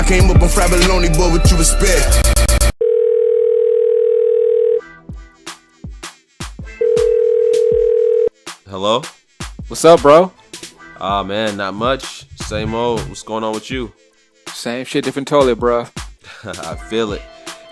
came up on fried bologna, boy, what you expect? Hello? What's up, bro? Ah, man, not much. Same old. What's going on with you? Same shit, different toilet, bro. I feel it.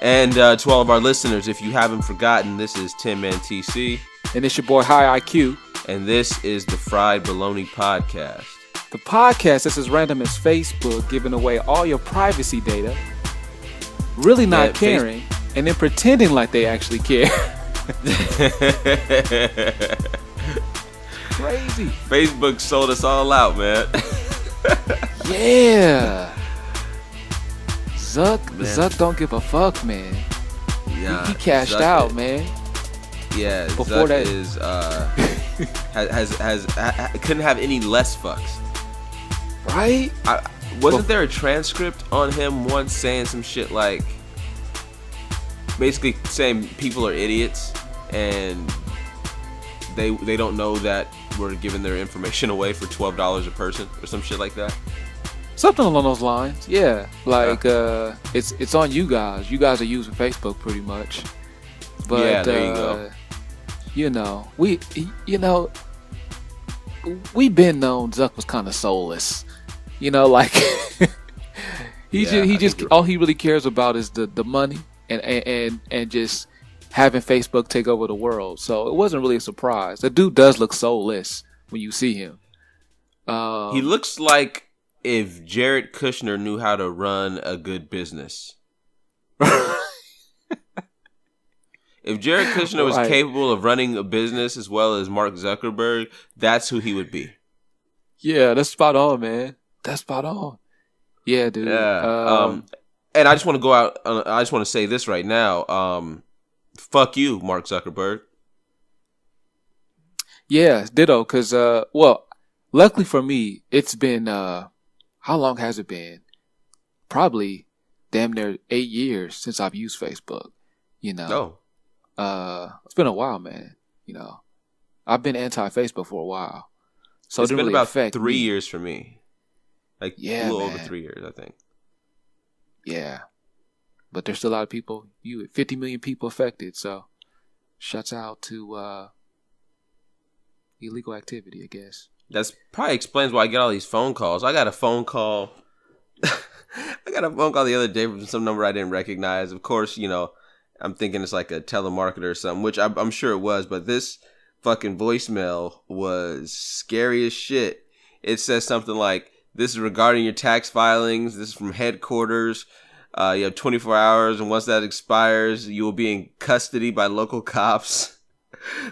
And to all of our listeners, if you haven't forgotten, this is Tim and TC. And it's your boy High IQ. And this is the Fried Bologna Podcast. The podcast that's as random as Facebook, giving away all your privacy data, really not caring, and then pretending like they actually care. Crazy. Facebook sold us all out, man. Yeah. Zuck don't give a fuck, man. Yeah, he cashed Zuck out, man. Yeah, before Zuck that is has couldn't have any less fucks. Right? Wasn't there a transcript on him once saying some shit like, basically saying people are idiots and they don't know that we're giving their information away for $12 a person or some shit like that? Something along those lines, yeah. Like it's on you guys. You guys are using Facebook pretty much. But yeah, there you go. We been known Zuck was kind of soulless. Like he just all he really cares about is the money and just having Facebook take over the world. So it wasn't really a surprise. The dude does look soulless when you see him. He looks like if Jared Kushner knew how to run a good business. If Jared Kushner was capable of running a business as well as Mark Zuckerberg, that's who he would be. Yeah, that's spot on, man. That's spot on. Yeah, dude. Yeah. And I just want to go out. I just want to say this right now. Fuck you, Mark Zuckerberg. Yeah, ditto. Because, luckily for me, it's been, how long has it been? Probably damn near 8 years since I've used Facebook, Oh. It's been a while, man. I've been anti-Facebook for a while. So it's it been really about affect 3 me. years for me. Like, a little over 3 years, I think. Yeah. But there's still a lot of people, 50 million people affected. So shuts out to illegal activity, I guess. That's probably explains why I get all these phone calls. I got a phone call. I got a phone call the other day from some number I didn't recognize. Of course, I'm thinking it's like a telemarketer or something, which I'm sure it was. But this fucking voicemail was scary as shit. It says something like, "This is regarding your tax filings. This is from headquarters. You have 24 hours, and once that expires, you will be in custody by local cops.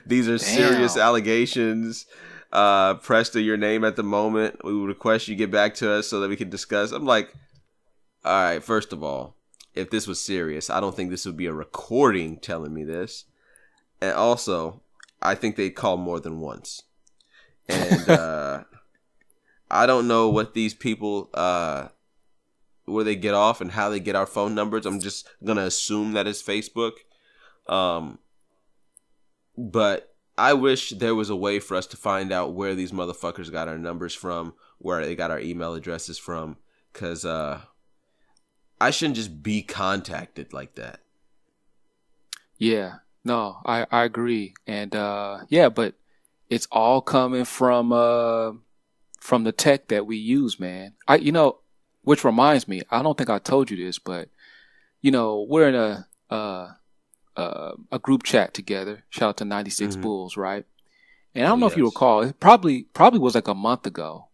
These are serious allegations. Press to your name at the moment. We would request you get back to us so that we can discuss." I'm like, all right, first of all, if this was serious, I don't think this would be a recording telling me this. And also, I think they'd call more than once. And I don't know what these people, where they get off and how they get our phone numbers. I'm just going to assume that it's Facebook. But I wish there was a way for us to find out where these motherfuckers got our numbers from, where they got our email addresses from, because I shouldn't just be contacted like that. Yeah, no, I agree. And but it's all coming from the tech that we use, man. Which reminds me, I don't think I told you this, but we're in a group chat together. Shout out to 96 Bulls, right? And I don't know if you recall, it probably was like a month ago.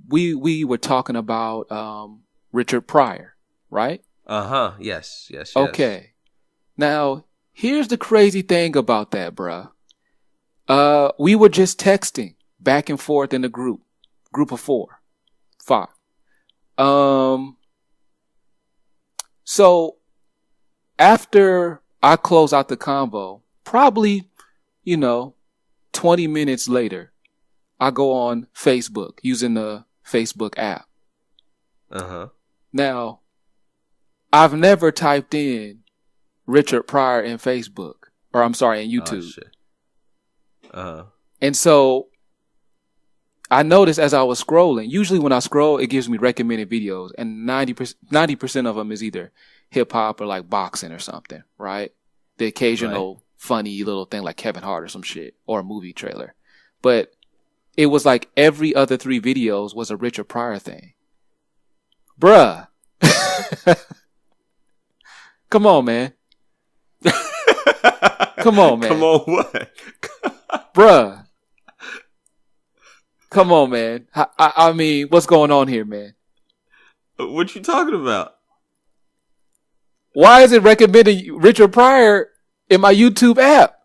We were talking about Richard Pryor, right? Yes. Okay. Now, here's the crazy thing about that, bruh. We were just texting back and forth in the group of 5. So after I close out the convo, probably, 20 minutes later, I go on Facebook using the Facebook app. Now, I've never typed in Richard Pryor in Facebook, or I'm sorry, in YouTube. Oh, shit. And so I noticed as I was scrolling, usually when I scroll, it gives me recommended videos, and 90% of them is either hip hop or like boxing or something, right? The occasional funny little thing like Kevin Hart or some shit, or a movie trailer. But it was like every other 3 videos was a Richard Pryor thing. Bruh. Come on, man. Come on, man. Come on, what? Bruh. Come on, man. I mean, what's going on here, man? What you talking about? Why is it recommending Richard Pryor in my YouTube app?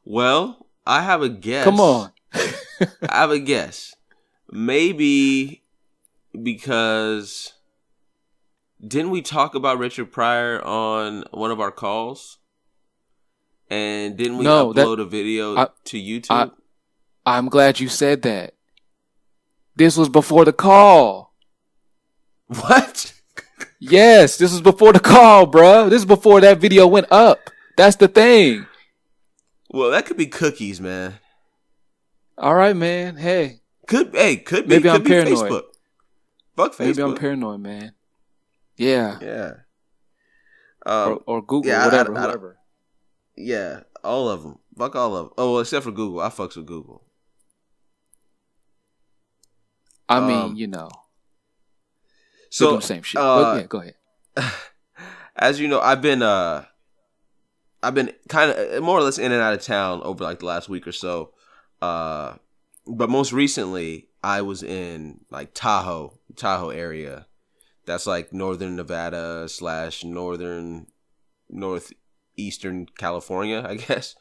Well, I have a guess. Come on. I have a guess. Maybe because didn't we talk about Richard Pryor on one of our calls? And didn't we upload a video to YouTube? I'm glad you said that. This was before the call. What? Yes, this was before the call, bruh. This is before that video went up. That's the thing. Well, that could be cookies, man. All right, man. Hey. Could be. Maybe I'm be paranoid. Facebook. Fuck Facebook. Maybe I'm paranoid, man. Yeah. Yeah. Or Google, whatever. Yeah, all of them. Fuck all of them. Oh, well, except for Google. I fucks with Google. I mean, you know. So the same shit. But yeah, go ahead. As you know, I've been kind of more or less in and out of town over like the last week or so. But most recently, I was in like Tahoe area. That's like northern Nevada / northeastern California, I guess.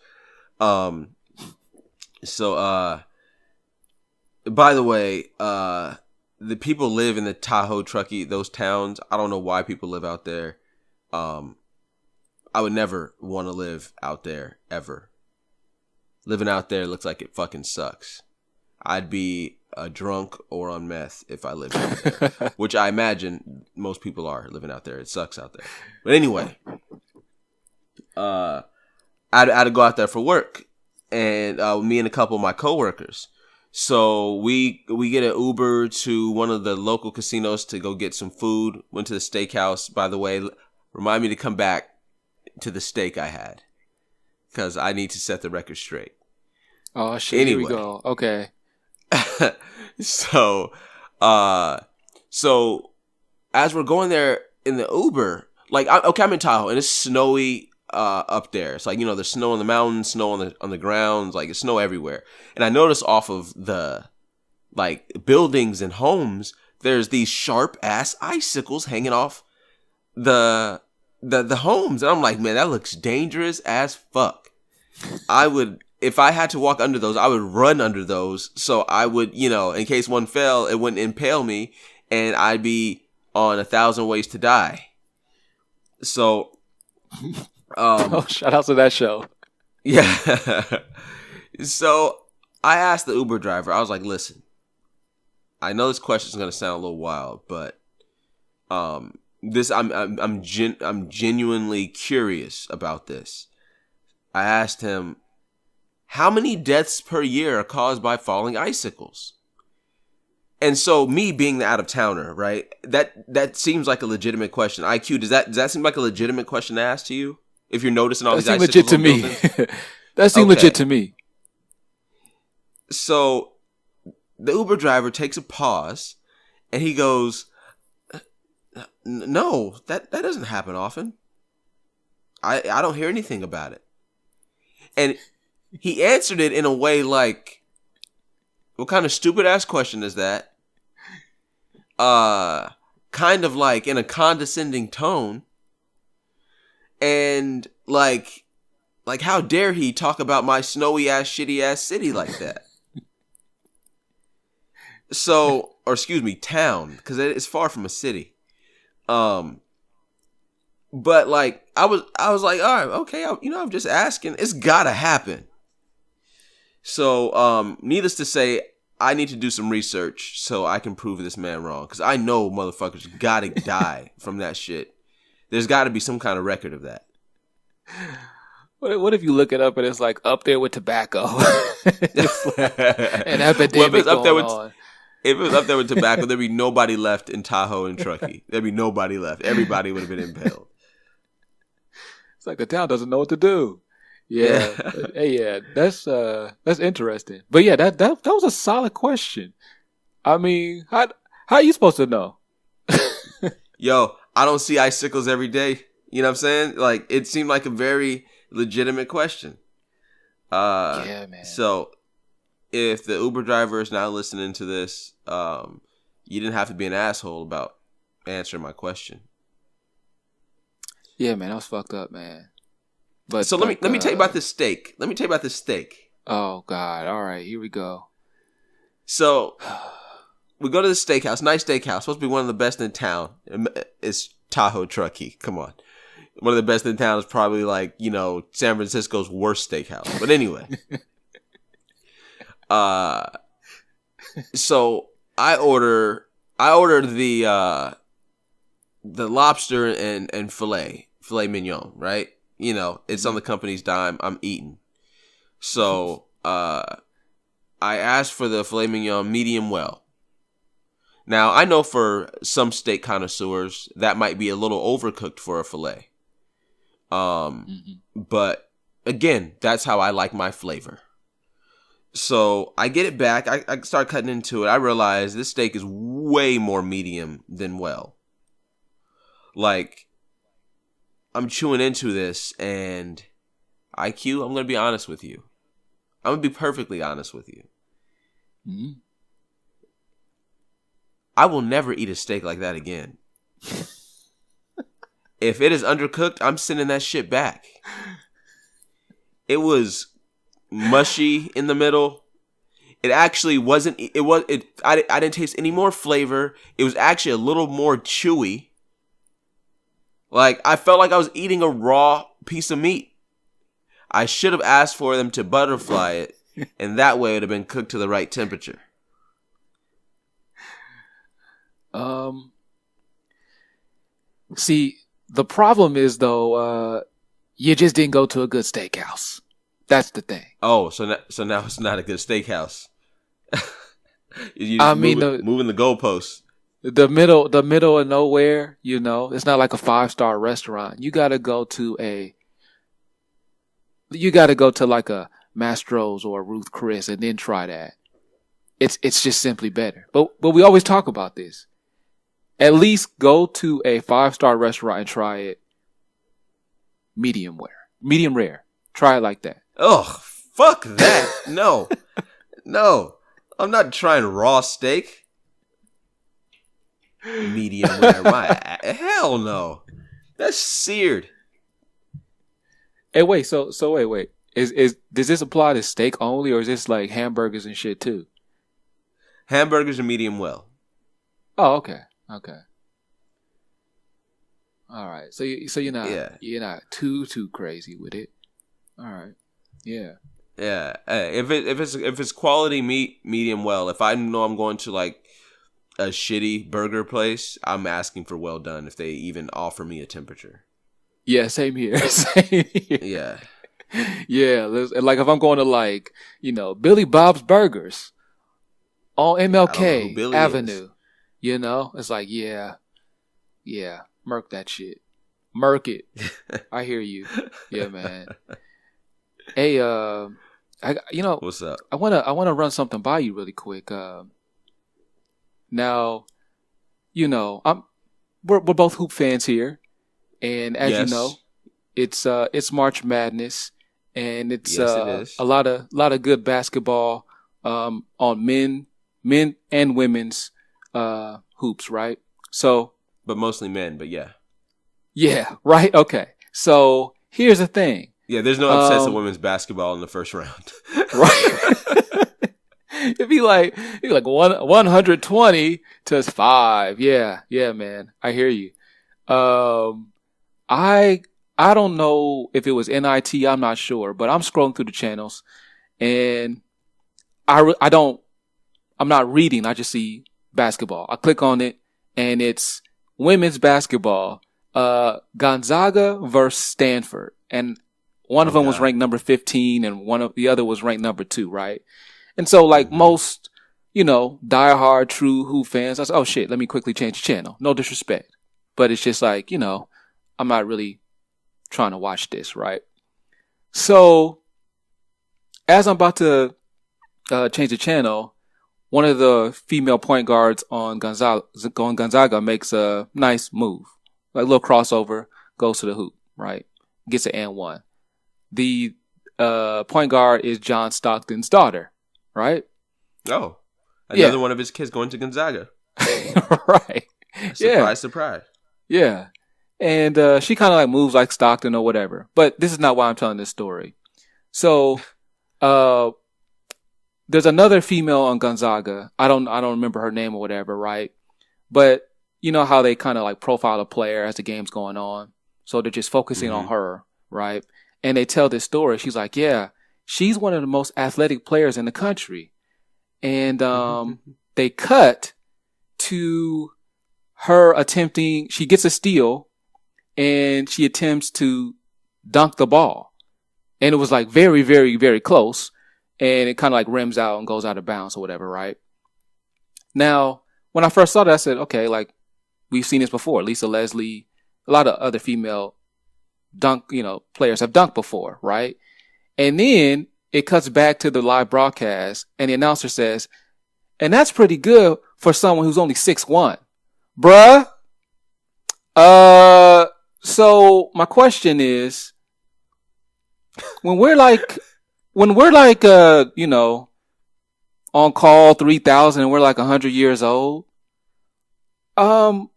So by the way, the people live in the Tahoe, Truckee, those towns. I don't know why people live out there. I would never want to live out there ever. Living out there looks like it fucking sucks. I'd be a drunk or on meth if I lived out there, which I imagine most people are living out there. It sucks out there. But anyway, I had to go out there for work, and me and a couple of my coworkers. So we get an Uber to one of the local casinos to go get some food. Went to the steakhouse. By the way, remind me to come back to the steak I had, because I need to set the record straight. Oh shit! Anyway. Here we go. Okay. So as we're going there in the Uber, like, I'm in Tahoe and it's snowy up there. It's like, you know, there's snow on the mountains, snow on the grounds, like it's snow everywhere. And I noticed off of the like buildings and homes, there's these sharp ass icicles hanging off the homes, and I'm like, man, that looks dangerous as fuck. If I had to walk under those, I would run under those. So I would, you know, in case one fell, it wouldn't impale me, and I'd be on 1,000 Ways to Die. So, shout out to that show. Yeah. So I asked the Uber driver. I was like, listen, I know this question is gonna sound a little wild, but I'm genuinely curious about this. I asked him, how many deaths per year are caused by falling icicles? And so, me being the out of towner, right? That seems like a legitimate question. IQ, does that seem like a legitimate question to ask to you? If you're noticing all these icicles, legit to me. That seemed legit to me. So, the Uber driver takes a pause, and he goes, no, that doesn't happen often. I don't hear anything about it. And he answered it in a way like, what kind of stupid ass question is that? Kind of like in a condescending tone. And like how dare he talk about my snowy ass, shitty ass city like that? So, or excuse me, town, because it's far from a city. But like I was like, all right, okay, I'm just asking. It's gotta happen. So, needless to say, I need to do some research so I can prove this man wrong, because I know motherfuckers gotta die from that shit. There's got to be some kind of record of that. What if you look it up and it's like up there with tobacco? It's like an Well, epidemic going on. if it was up there with tobacco, there'd be nobody left in Tahoe and Truckee. There'd be nobody left. Everybody would have been impaled. It's like the town doesn't know what to do. Yeah. Hey, yeah, that's interesting. But yeah, that was a solid question. I mean, how are you supposed to know? Yo, I don't see icicles every day. You know what I'm saying? Like, it seemed like a very legitimate question. Yeah, man. So, if the Uber driver is now listening to this, you didn't have to be an asshole about answering my question. Yeah, man, that was fucked up, man. But so let me tell you about this steak. Oh God! All right, here we go. So we go to the steakhouse, nice steakhouse, supposed to be one of the best in town. It's Tahoe Truckee. Come on, one of the best in town is probably like, you know, San Francisco's worst steakhouse. But anyway, so I order the lobster and filet mignon, right? You know, it's on the company's dime. I'm eating. So I asked for the filet mignon medium well. Now, I know for some steak connoisseurs, that might be a little overcooked for a filet. But again, that's how I like my flavor. So I get it back. I start cutting into it. I realize this steak is way more medium than well. Like, I'm chewing into this, and IQ, I'm going to be honest with you. I'm going to be perfectly honest with you. Mm-hmm. I will never eat a steak like that again. If it is undercooked, I'm sending that shit back. It was mushy in the middle. It actually wasn't. I didn't taste any more flavor. It was actually a little more chewy. Like, I felt like I was eating a raw piece of meat. I should have asked for them to butterfly it, and that way it would have been cooked to the right temperature. See, the problem is, though, you just didn't go to a good steakhouse. That's the thing. Oh, so now it's not a good steakhouse. You just moving the goalposts. The middle of nowhere, you know, it's not like a 5-star restaurant. You gotta go to like a Mastro's or a Ruth Chris and then try that. It's just simply better. But we always talk about this. At least go to a 5-star restaurant and try it medium rare. Try it like that. Ugh, fuck that. No, I'm not trying raw steak. Medium rare. Hell no. That's seared. Hey, wait. So wait. Does this apply to steak only, or is this like hamburgers and shit too? Hamburgers are medium well. Oh, okay. All right. So you're not too crazy with it. All right. Yeah. Yeah. If it's quality meat, medium well. If I know I'm going to like a shitty burger place, I'm asking for well done if they even offer me a temperature. Yeah, same here. Yeah. Yeah, like if I'm going to like, you know, Billy Bob's Burgers on MLK Avenue, you know, it's like, yeah, murk that shit. Murk it. I hear you. Yeah, man. Hey, what's up? I wanna run something by you really quick. Now, you know, we're both hoop fans here, and as you know, it's March Madness, and it's it is. a lot of good basketball on men and women's hoops, right? So, but mostly men. But yeah, right. Okay, so here's the thing. Yeah, there's no upsets in women's basketball in the first round, right? It'd be like 120 to 5. Yeah, man. I hear you. I don't know if it was NIT. I'm not sure, but I'm scrolling through the channels, and I'm not reading. I just see basketball. I click on it, and it's women's basketball. Gonzaga versus Stanford. and one of them was ranked number 15, and one of the other was ranked number 2, right? And so, like most, diehard true Who fans, I said, "Oh shit, let me quickly change the channel." No disrespect, but it's just like, I'm not really trying to watch this, right? So, as I'm about to change the channel, one of the female point guards on Gonzaga makes a nice move, like a little crossover, goes to the hoop, right? Gets an and one. The point guard is John Stockton's daughter, right? Oh, another one of his kids going to Gonzaga. Right. Surprise. Yeah. And she kind of like moves like Stockton or whatever. But this is not why I'm telling this story. So, there's another female on Gonzaga. I don't remember her name or whatever, right? But you know how they kind of like profile a player as the game's going on. So they're just focusing on her, right? And they tell this story. She's like, yeah, she's one of the most athletic players in the country. And they cut to her attempting, she gets a steal and she attempts to dunk the ball. And it was like very, very, very close. And it kind of like rims out and goes out of bounds or whatever, right? Now, when I first saw that, I said, okay, like we've seen this before. Lisa Leslie, a lot of other female players have dunked before, right? And then it cuts back to the live broadcast and the announcer says, and that's pretty good for someone who's only 6'1". Bruh. So my question is, when we're like, on call 3000 and we're like 100 years old, are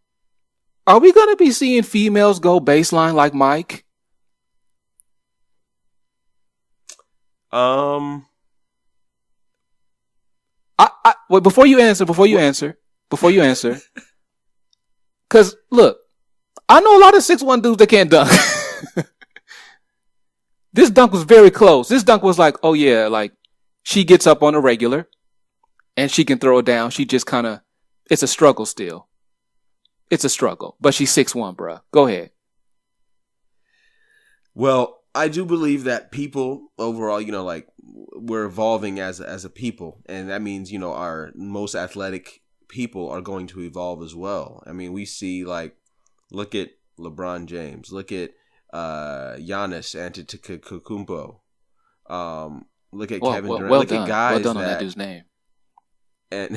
we going to be seeing females go baseline like Mike? Wait, before you answer, cause look, I know a lot of 6'1" dudes that can't dunk. This dunk was very close. This dunk was like, oh yeah, like she gets up on a regular and she can throw it down. She just kind of, it's a struggle still. It's a struggle, but she's 6'1", bruh. Go ahead. Well, I do believe that people overall, like we're evolving as a people, and that means, our most athletic people are going to evolve as well. I mean, we see like, look at LeBron James, look at Giannis Antetokounmpo, look at Kevin Durant, look at guys well done on that dude's name, and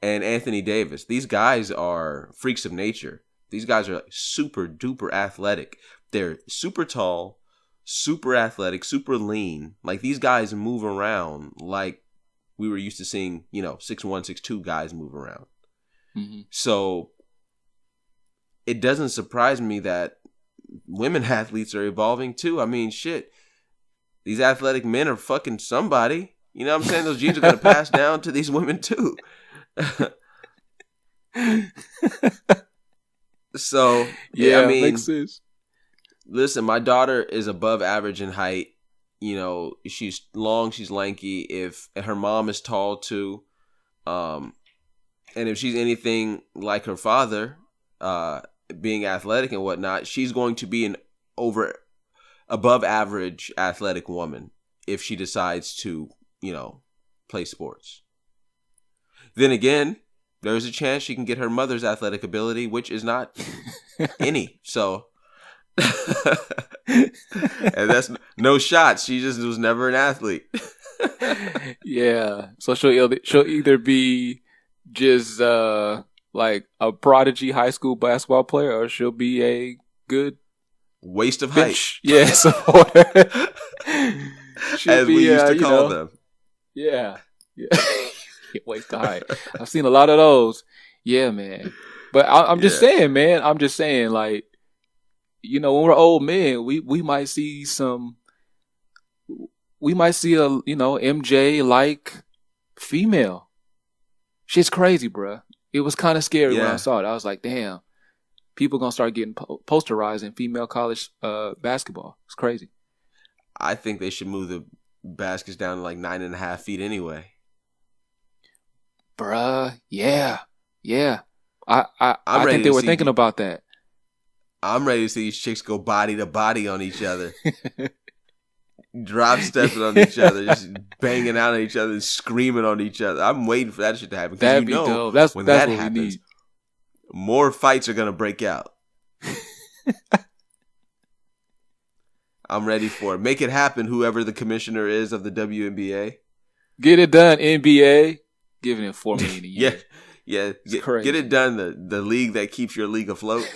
Anthony Davis. These guys are freaks of nature. These guys are like super duper athletic. They're super tall, super athletic, super lean. Like these guys move around like we were used to seeing, 6'1", 6'2" guys move around. Mm-hmm. So it doesn't surprise me that women athletes are evolving too. I mean, shit. These athletic men are fucking somebody. You know what I'm saying? Those genes are going to pass down to these women too. So, yeah, I mean, makes sense. Listen, my daughter is above average in height. She's long, she's lanky. If her mom is tall too, and if she's anything like her father, being athletic and whatnot, she's going to be an above average athletic woman if she decides to, play sports. Then again, there's a chance she can get her mother's athletic ability, which is not any. So, and that's no shot. She just was never an athlete. Yeah. So she'll either be just like a prodigy high school basketball player, or she'll be a good waste of height. Yeah, supporter. As we used to call them. Yeah. Waste of height. I've seen a lot of those. Yeah, man. But I'm just saying, man. I'm just saying, like, when we're old men, we might see a MJ like female. Shit's crazy, bruh. It was kind of scary when I saw it. I was like, damn, people gonna start getting posterized in female college basketball. It's crazy. I think they should move the baskets down to like 9.5 feet anyway. Bruh, yeah. I think they were thinking about that. I'm ready to see these chicks go body to body on each other. Drop stepping on each other, just banging out on each other, and screaming on each other. I'm waiting for that shit to happen. That'd be dope. That's when that's that what happens, we need. more fights are gonna break out. I'm ready for it. Make it happen, whoever the commissioner is of the WNBA. Get it done, NBA. Giving it $4 million a year. Yeah. Crazy. Get it done. The league that keeps your league afloat.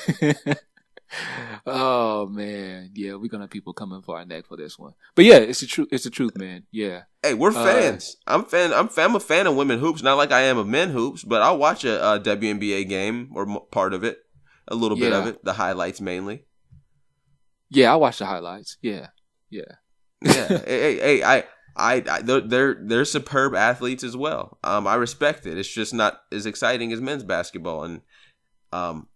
Oh man, yeah, we're gonna have people coming for our neck for this one. But yeah, it's the truth. It's the truth, man. Yeah. Hey, we're fans. I'm a fan of women hoops. Not like I am of men hoops, but I'll watch a WNBA game or part of it, a little bit of it, the highlights mainly. Yeah, I watch the highlights. Yeah. Hey, they're superb athletes as well. I respect it. It's just not as exciting as men's basketball, and I'm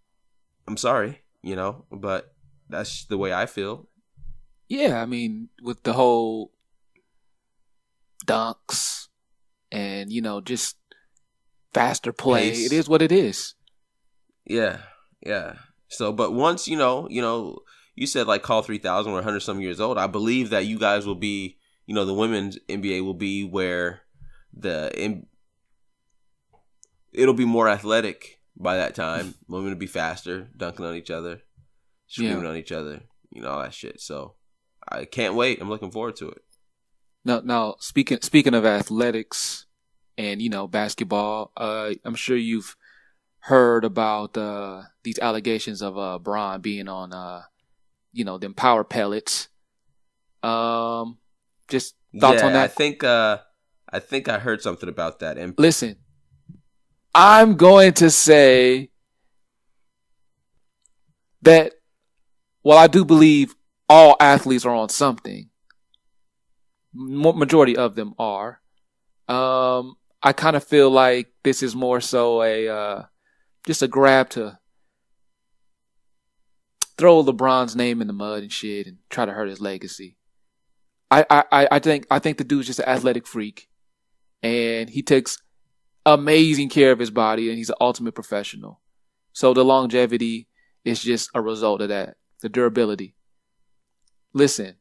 sorry. But that's the way I feel. Yeah, I mean, with the whole dunks and, just faster play, Pace. It is what it is. Yeah. So, but once, you said like call 3,000 or 100 some years old, I believe that you guys will be, the women's NBA will be where it'll be more athletic. By that time, women will be faster, dunking on each other, screaming on each other, all that shit. So I can't wait. I'm looking forward to it. Now speaking of athletics and basketball, I'm sure you've heard about these allegations of Bron being on them power pellets. Just thoughts on that? I think I heard something about that. And listen. I'm going to say that while I do believe all athletes are on something, majority of them are, I kind of feel like this is more so just a grab to throw LeBron's name in the mud and shit and try to hurt his legacy. I think the dude's just an athletic freak, and he takes amazing care of his body, and he's an ultimate professional. So the longevity is just a result of that, the durability. Listen,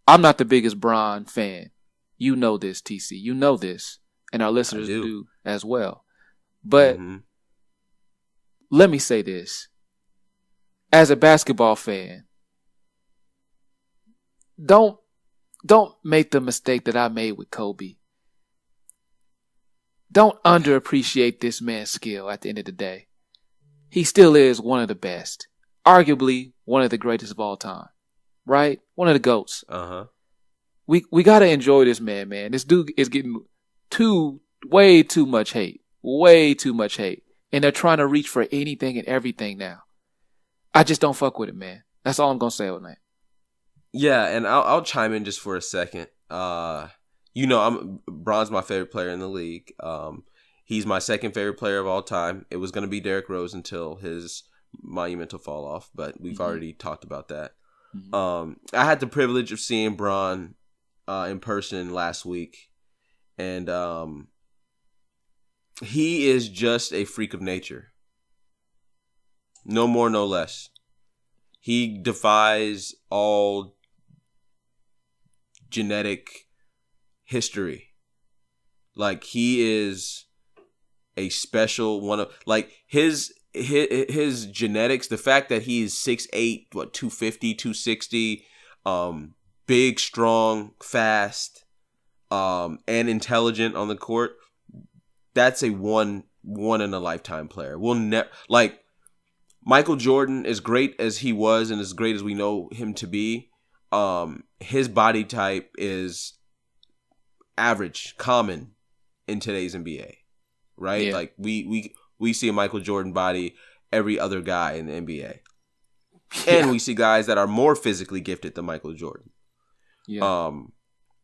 I'm not the biggest Bron fan. You know this, TC. You know this, and our listeners do as well. But let me say this. As a basketball fan, don't make the mistake that I made with Kobe. Don't underappreciate this man's skill at the end of the day. He still is one of the best. Arguably one of the greatest of all time. Right? One of the GOATs. Uh-huh. We gotta enjoy this man. This dude is getting way too much hate. Way too much hate. And they're trying to reach for anything and everything now. I just don't fuck with it, man. That's all I'm gonna say on that. Yeah, and I'll chime in just for a second. Bron's my favorite player in the league. He's my second favorite player of all time. It was going to be Derrick Rose until his monumental fall off, but we've already talked about that. I had the privilege of seeing Bron in person last week, and he is just a freak of nature. No more, no less. He defies all genetic history. Like, he is a special one of, like, his genetics, the fact that he is 6'8", 250, 260, big, strong, fast, and intelligent on the court. That's a one in a lifetime player. We'll never, like, Michael Jordan, as great as he was and as great as we know him to be, his body type is average, common in today's NBA, right? Yeah. Like we see a Michael Jordan body every other guy in the NBA. And we see guys that are more physically gifted than Michael Jordan. Yeah.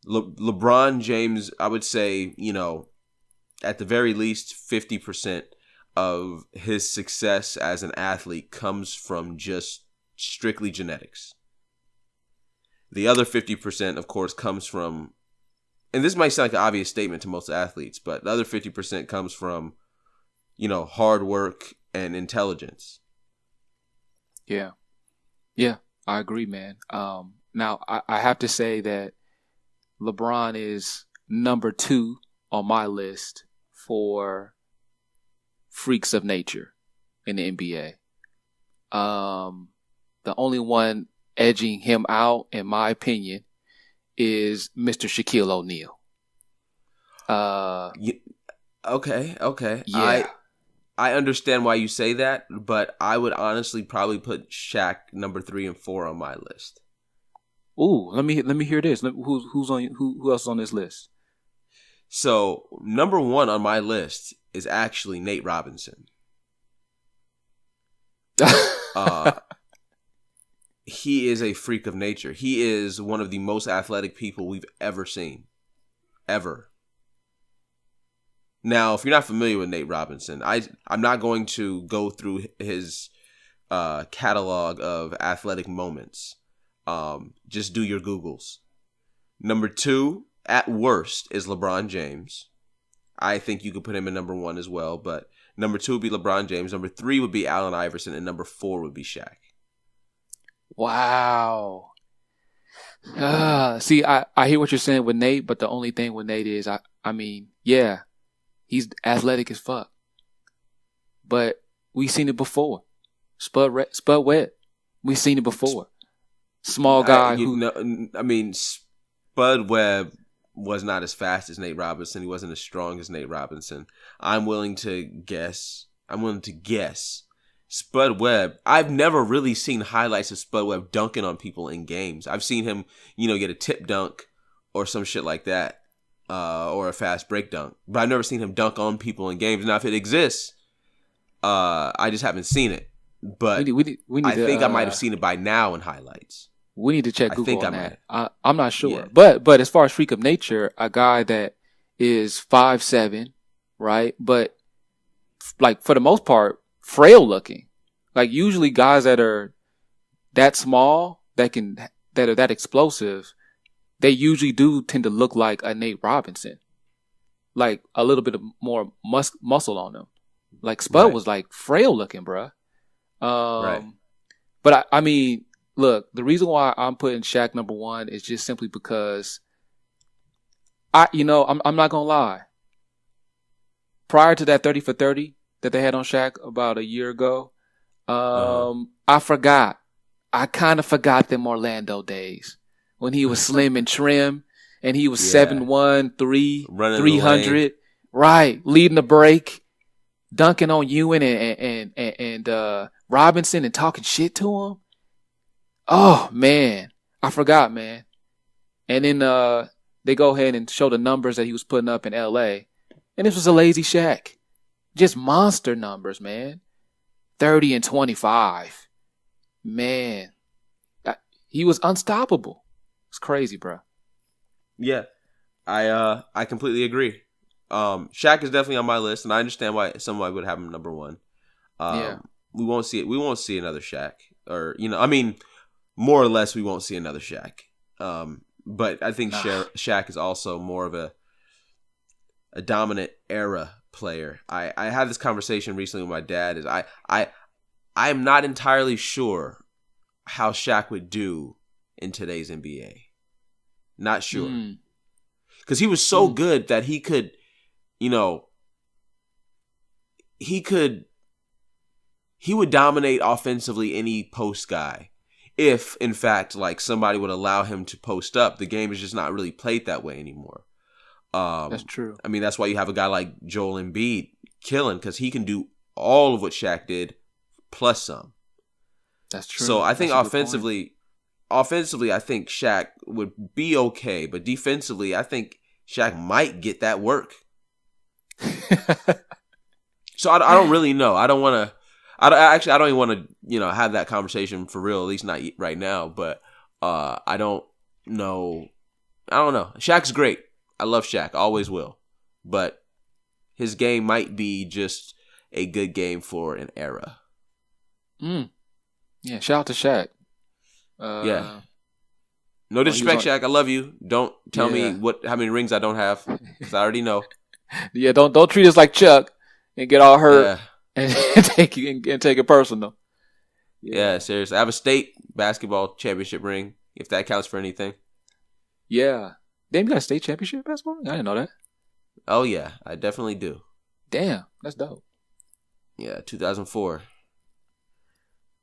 LeBron James, I would say, at the very least 50% of his success as an athlete comes from just strictly genetics. The other 50%, of course, comes from, and this might sound like an obvious statement to most athletes, but the other 50% comes from, hard work and intelligence. Yeah. Yeah, I agree, man. Now I have to say that LeBron is number 2 on my list for freaks of nature in the NBA. The only one edging him out, in my opinion, is Mr. Shaquille O'Neal. Okay. Yeah. I understand why you say that, but I would honestly probably put Shaq number 3 and 4 on my list. Ooh, let me hear this. Who else is on this list? So number 1 on my list is actually Nate Robinson. He is a freak of nature. He is one of the most athletic people we've ever seen. Ever. Now, if you're not familiar with Nate Robinson, I'm not going to go through his catalog of athletic moments. Just do your Googles. Number 2, at worst, is LeBron James. I think you could put him in number 1 as well, but number 2 would be LeBron James. Number 3 would be Allen Iverson, and number 4 would be Shaq. Wow. See, I hear what you're saying with Nate, but the only thing with Nate is, I mean, yeah, he's athletic as fuck. But we've seen it before. Spud Webb. We've seen it before. Small guy Spud Webb was not as fast as Nate Robinson. He wasn't as strong as Nate Robinson. I'm willing to guess Spud Webb. I've never really seen highlights of Spud Webb dunking on people in games. I've seen him, get a tip dunk or some shit like that, or a fast break dunk. But I've never seen him dunk on people in games. Now, if it exists, I just haven't seen it. But we need I think I might have seen it by now in highlights. We need to check Google think on I that. I'm not sure. Yeah. But as far as freak of nature, a guy that is 5'7", right? But like for the most part, frail looking. Like usually guys that are that small, that are that explosive, they usually do tend to look like a Nate Robinson. Like a little bit of more muscle on them. Like Spud was like frail looking, bruh. Right. But I mean, look, the reason why I'm putting Shaq number 1 is just simply because I'm not gonna lie. Prior to that 30 for 30 that they had on Shaq about a year ago, I forgot. I kind of forgot them Orlando days when he was slim and trim and he was 7'1", 300, right, leading the break, dunking on Ewan and Robinson and talking shit to him. Oh man, I forgot, man. And then they go ahead and show the numbers that he was putting up in LA, and this was a lazy Shaq, just monster numbers, man. 30 and 25, man. He was unstoppable. It's crazy, bro. Yeah, I completely agree. Shaq is definitely on my list, and I understand why somebody would have him number 1. We won't see it. We won't see another Shaq, or more or less, we won't see another Shaq. But I think Shaq is also more of a dominant era player. I had this conversation recently with my dad. I'm not entirely sure how Shaq would do in today's NBA. Not sure. Because he was so good that he could, he would dominate offensively any post guy. If, in fact, like somebody would allow him to post up. The game is just not really played that way anymore. That's true. I mean, that's why you have a guy like Joel Embiid killing, because he can do all of what Shaq did plus some. That's true. So I think offensively, I think Shaq would be okay, but defensively, I think Shaq might get that work. So I don't really know. I don't want to. I don't even want to, have that conversation for real. At least not right now. But I don't know. I don't know. Shaq's great. I love Shaq. Always will. But his game might be just a good game for an era. Yeah. Shout out to Shaq. Yeah. No disrespect, Shaq. I love you. Don't tell me how many rings I don't have, because I already know. Yeah. Don't treat us like Chuck and get all hurt. Yeah. And take it personal. Yeah, seriously. I have a state basketball championship ring, if that counts for anything. Yeah. Damn, you got a state championship basketball ring? I didn't know that. Oh, yeah, I definitely do. Damn, that's dope. Yeah, 2004.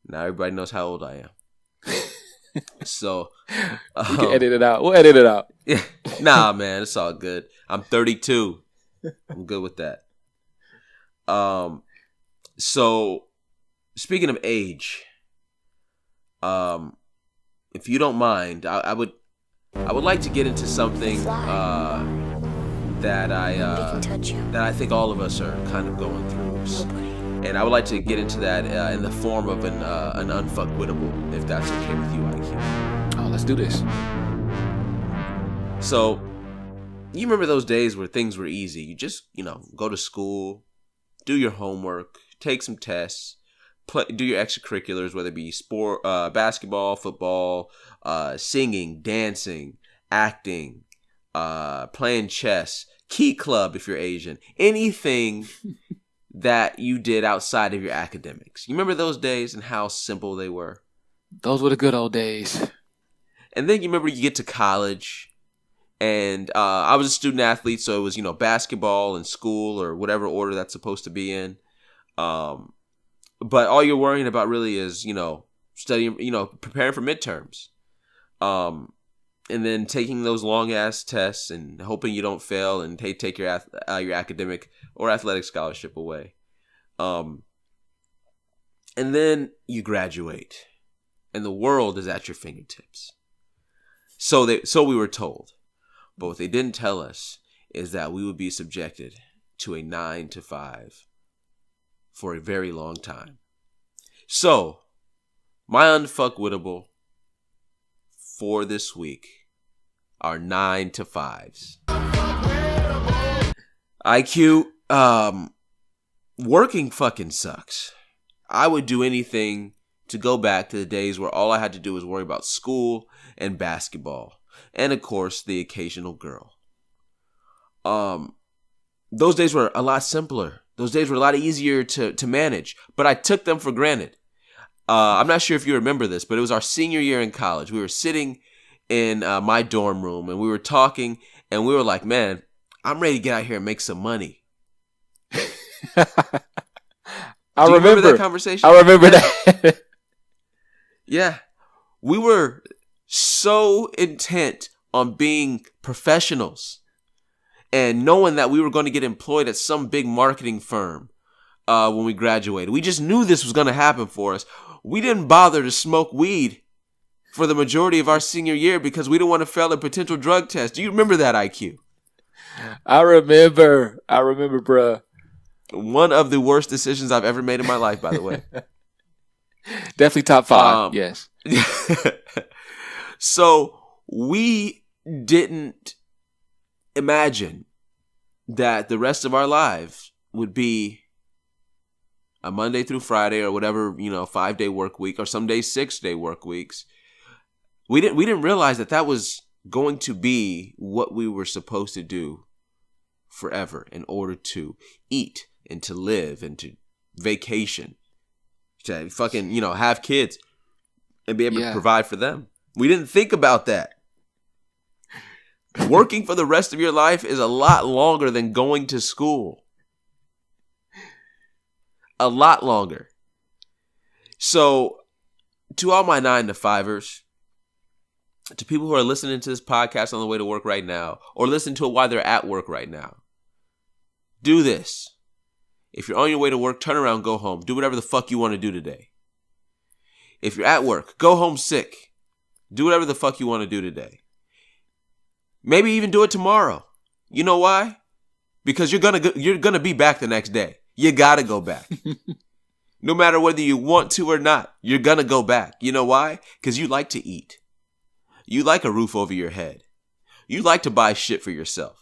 Now everybody knows how old I am. So, we can edit it out. We'll edit it out. Yeah, nah, man, it's all good. I'm 32. I'm good with that. So speaking of age, if you don't mind, I would like to get into something that I think all of us are kind of going through, and I would like to get into that in the form of an unfuckwittable, if that's okay with you, IQ. Oh, let's do this. So, you remember those days where things were easy? You just, go to school, do your homework, take some tests, do your extracurriculars, whether it be sport, basketball, football, singing, dancing, acting, playing chess, key club if you're Asian, anything that you did outside of your academics. You remember those days and how simple they were? Those were the good old days. And then you remember you get to college, and I was a student athlete, so it was, basketball and school or whatever order that's supposed to be in. But all you're worrying about really is, studying, preparing for midterms. And then taking those long ass tests and hoping you don't fail and take your academic or athletic scholarship away. And then you graduate and the world is at your fingertips. So we were told. But what they didn't tell us is that we would be subjected to a 9 to 5 for a very long time. So, my unfuckwittable for this week are 9 to 5s. IQ, working fucking sucks. I would do anything to go back to the days where all I had to do was worry about school and basketball. And of course, the occasional girl. Those days were a lot simpler. Those days were a lot easier to manage, but I took them for granted. I'm not sure if you remember this, but it was our senior year in college. We were sitting in my dorm room and we were talking and we were like, man, I'm ready to get out here and make some money. I remember that conversation. I remember that. Yeah. We were so intent on being professionals and knowing that we were going to get employed at some big marketing firm when we graduated. We just knew this was going to happen for us. We didn't bother to smoke weed for the majority of our senior year because we didn't want to fail a potential drug test. Do you remember that, IQ? I remember, bruh. One of the worst decisions I've ever made in my life, by the way. Definitely top 5, yes. So we didn't imagine that the rest of our lives would be a Monday through Friday or whatever, 5-day work week or some days 6-day work weeks. We didn't realize that was going to be what we were supposed to do forever in order to eat and to live and to vacation, to fucking, have kids and be able to provide for them. We didn't think about that. Working for the rest of your life is a lot longer than going to school. A lot longer. So, to all my 9 to 5ers, to people who are listening to this podcast on the way to work right now, or listen to it while they're at work right now, do this. If you're on your way to work, turn around, go home. Do whatever the fuck you want to do today. If you're at work, go home sick. Do whatever the fuck you want to do today. Maybe even do it tomorrow. You know why? Because you're gonna be back the next day. You gotta go back. No matter whether you want to or not, you're gonna go back. You know why? Because you like to eat. You like a roof over your head. You like to buy shit for yourself.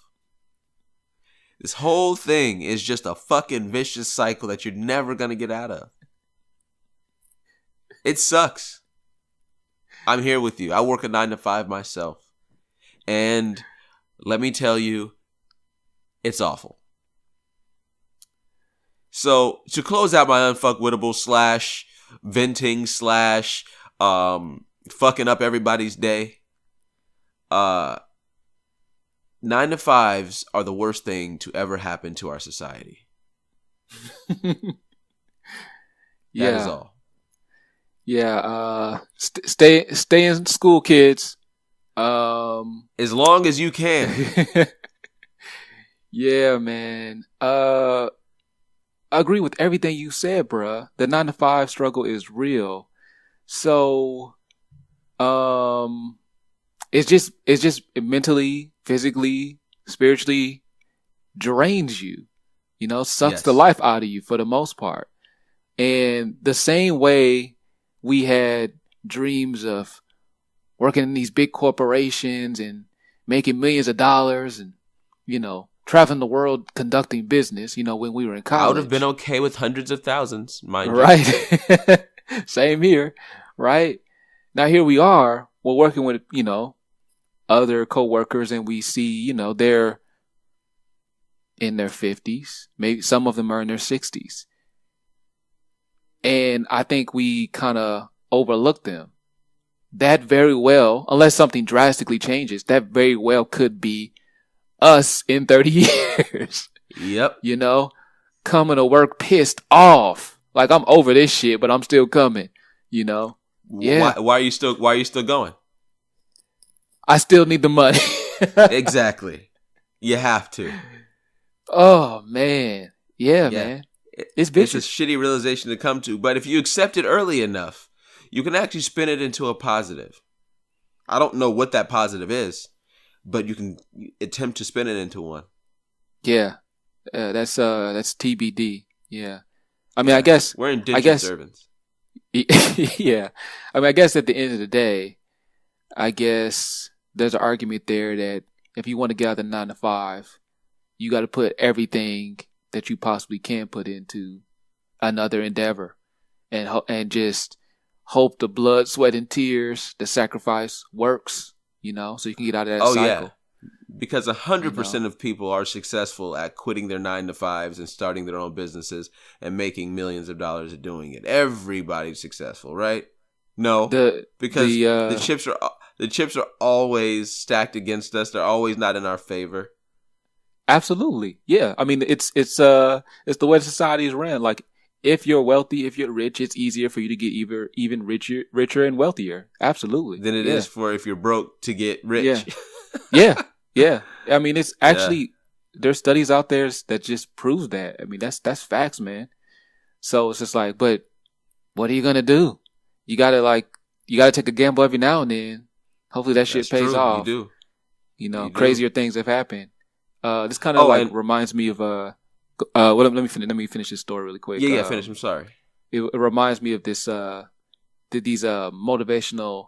This whole thing is just a fucking vicious cycle that you're never gonna get out of. It sucks. I'm here with you. I work a 9 to 5 myself. And let me tell you, it's awful. So, to close out my unfuckwittable / venting / fucking up everybody's day. 9-to-5s are the worst thing to ever happen to our society. Yeah. That is all. Yeah. Stay in school, kids. As long as you can. Yeah, man. I agree with everything you said, bruh. The 9-to-5 struggle is real. So, it's just mentally, physically, spiritually drains you. You know, sucks the life out of you for the most part. And the same way we had dreams of working in these big corporations and making millions of dollars and, you know, traveling the world conducting business, you know, when we were in college. I would have been okay with hundreds of thousands, mind you. Right. Same here. Right. Now here we are. We're working with, you know, other coworkers, and we see, you know, they're in their 50s. Maybe some of them are in their 60s. And I think we kind of overlook them. That very well, unless something drastically changes, that very well could be us in 30 years. Yep. You know, coming to work pissed off. Like, I'm over this shit, but I'm still coming, you know? Yeah. Why are you still going? I still need the money. Exactly. You have to. Oh, man. Yeah, man. It's vicious. It's a shitty realization to come to, but if you accept it early enough, you can actually spin it into a positive. I don't know what that positive is, but you can attempt to spin it into one. Yeah. That's TBD. Yeah. I mean, I guess we're indentured servants. Yeah. I mean, I guess at the end of the day, I guess there's an argument there that if you want to get out of the 9-to-5, you got to put everything that you possibly can put into another endeavor, and just hope the blood, sweat, and tears, the sacrifice works, you know, so you can get out of that cycle. Yeah. Because 100% of people are successful at quitting their 9-to-5s and starting their own businesses and making millions of dollars at doing it. Everybody's successful, right? No, because the chips are always stacked against us. They're always not in our favor. Absolutely, yeah. I mean, it's the way society is ran. Like, if you're wealthy, if you're rich, it's easier for you to get even richer and wealthier. Absolutely, than it is for if you're broke to get rich. Yeah. Yeah. I mean, it's actually there's studies out there that just proves that. I mean, that's facts, man. So it's just like, but what are you gonna do? You gotta take a gamble every now and then. Hopefully that shit pays off. You do. You know, crazier things have happened. This kind of reminds me of let me finish this story really quick. Yeah, finish. I'm sorry. It reminds me of these motivational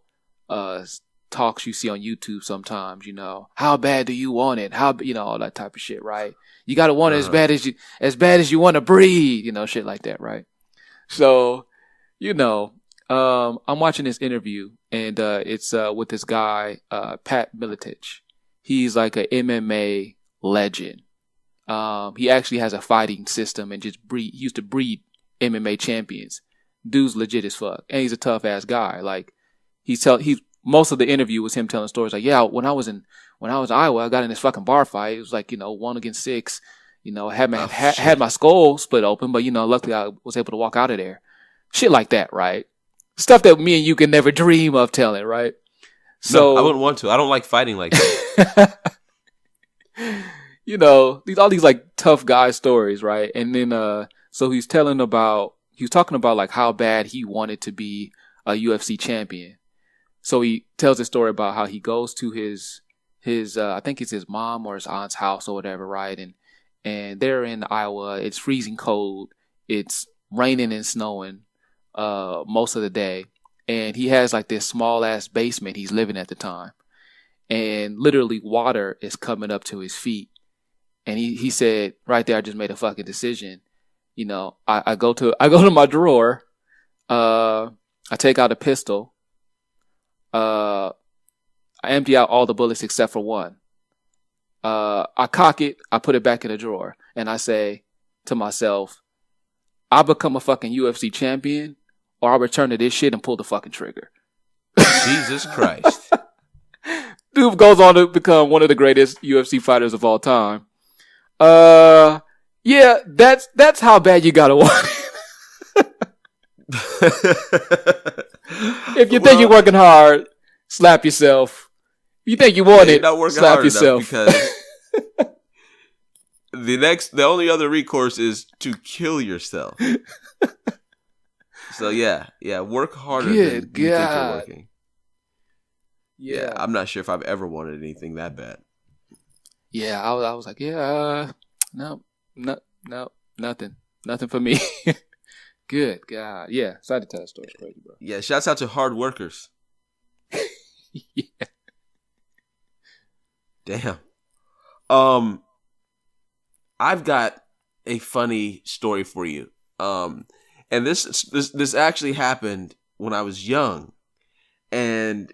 talks you see on YouTube sometimes. You know, how bad do you want it? How, you know, all that type of shit, right? You gotta want it as bad as you want to breathe. You know, shit like that, right? So, you know, I'm watching this interview, and it's with this guy, Pat Miletich. He's like a MMA legend. He actually has a fighting system and he used to breed MMA champions. Dude's legit as fuck, and he's a tough ass guy. Like, most of the interview was him telling stories like, yeah, when I was in Iowa, I got in this fucking bar fight. It was like, you know, 1 against 6. You know, had my skull split open, but, you know, luckily I was able to walk out of there. Shit like that, right? Stuff that me and you can never dream of telling, right? So no, I wouldn't want to. I don't like fighting like that. You know, all these like tough guy stories, right? And then so he was talking about like how bad he wanted to be a UFC champion. So he tells a story about how he goes to his I think it's his mom or his aunt's house or whatever, right? And they're in Iowa. It's freezing cold. It's raining and snowing most of the day. And he has like this small ass basement he's living at the time. And literally water is coming up to his feet. And he said, right there, I just made a fucking decision. You know, I go to my drawer. I take out a pistol. I empty out all the bullets except for one. I cock it. I put it back in the drawer. And I say to myself, I'll become a fucking UFC champion, or I'll return to this shit and pull the fucking trigger. Jesus Christ. Dude goes on to become one of the greatest UFC fighters of all time. Yeah, that's how bad you gotta want it. If you think you're working hard, slap yourself. If you think you want it, not working slap hard yourself. Because the only other recourse is to kill yourself. So yeah, work harder than you think you're working. Yeah, I'm not sure if I've ever wanted anything that bad. Yeah, I was like, no, nothing for me. Good God, yeah. Sorry to tell that story. It's crazy, bro. Yeah, shouts out to hard workers. Yeah. Damn. I've got a funny story for you. And this actually happened when I was young, and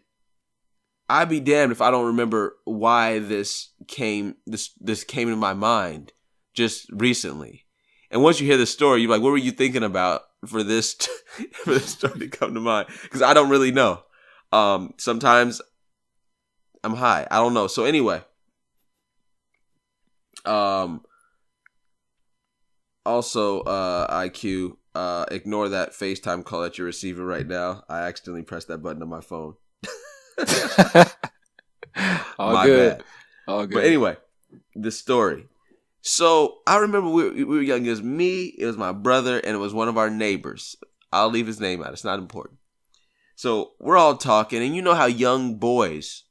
I'd be damned if I don't remember why this came to my mind just recently. And once you hear the story, you're like, what were you thinking about for this story to come to mind? Because I don't really know. Sometimes I'm high. I don't know. So anyway, also, IQ, ignore that FaceTime call that you're receiving right now. I accidentally pressed that button on my phone. All good. But anyway, the story. So I remember we were young. It was me, it was my brother, and it was one of our neighbors. I'll leave his name out. It's not important. So we're all talking, and you know how young boys,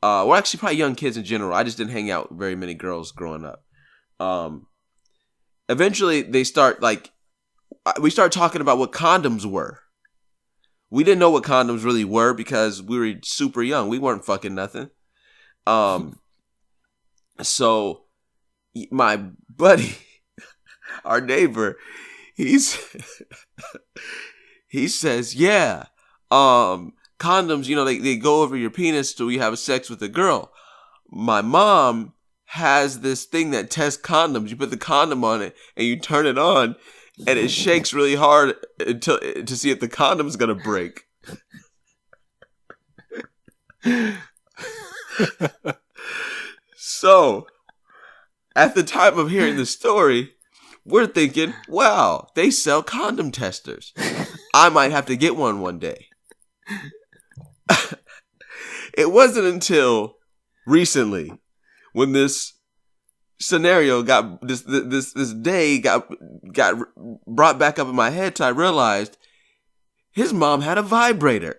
well, actually probably young kids in general. I just didn't hang out with very many girls growing up. Eventually we start talking about what condoms were. We didn't know what condoms really were because we were super young. We weren't fucking nothing. So my buddy, our neighbor, he says, yeah, condoms, they go over your penis till you have sex with a girl. My mom has this thing that tests condoms. You put the condom on it and you turn it on and it shakes really hard to see if the condom's gonna break. So, at the time of hearing the story, we're thinking, wow, they sell condom testers. I might have to get one day. It wasn't until recently when this scenario this day got brought back up in my head, till I realized his mom had a vibrator.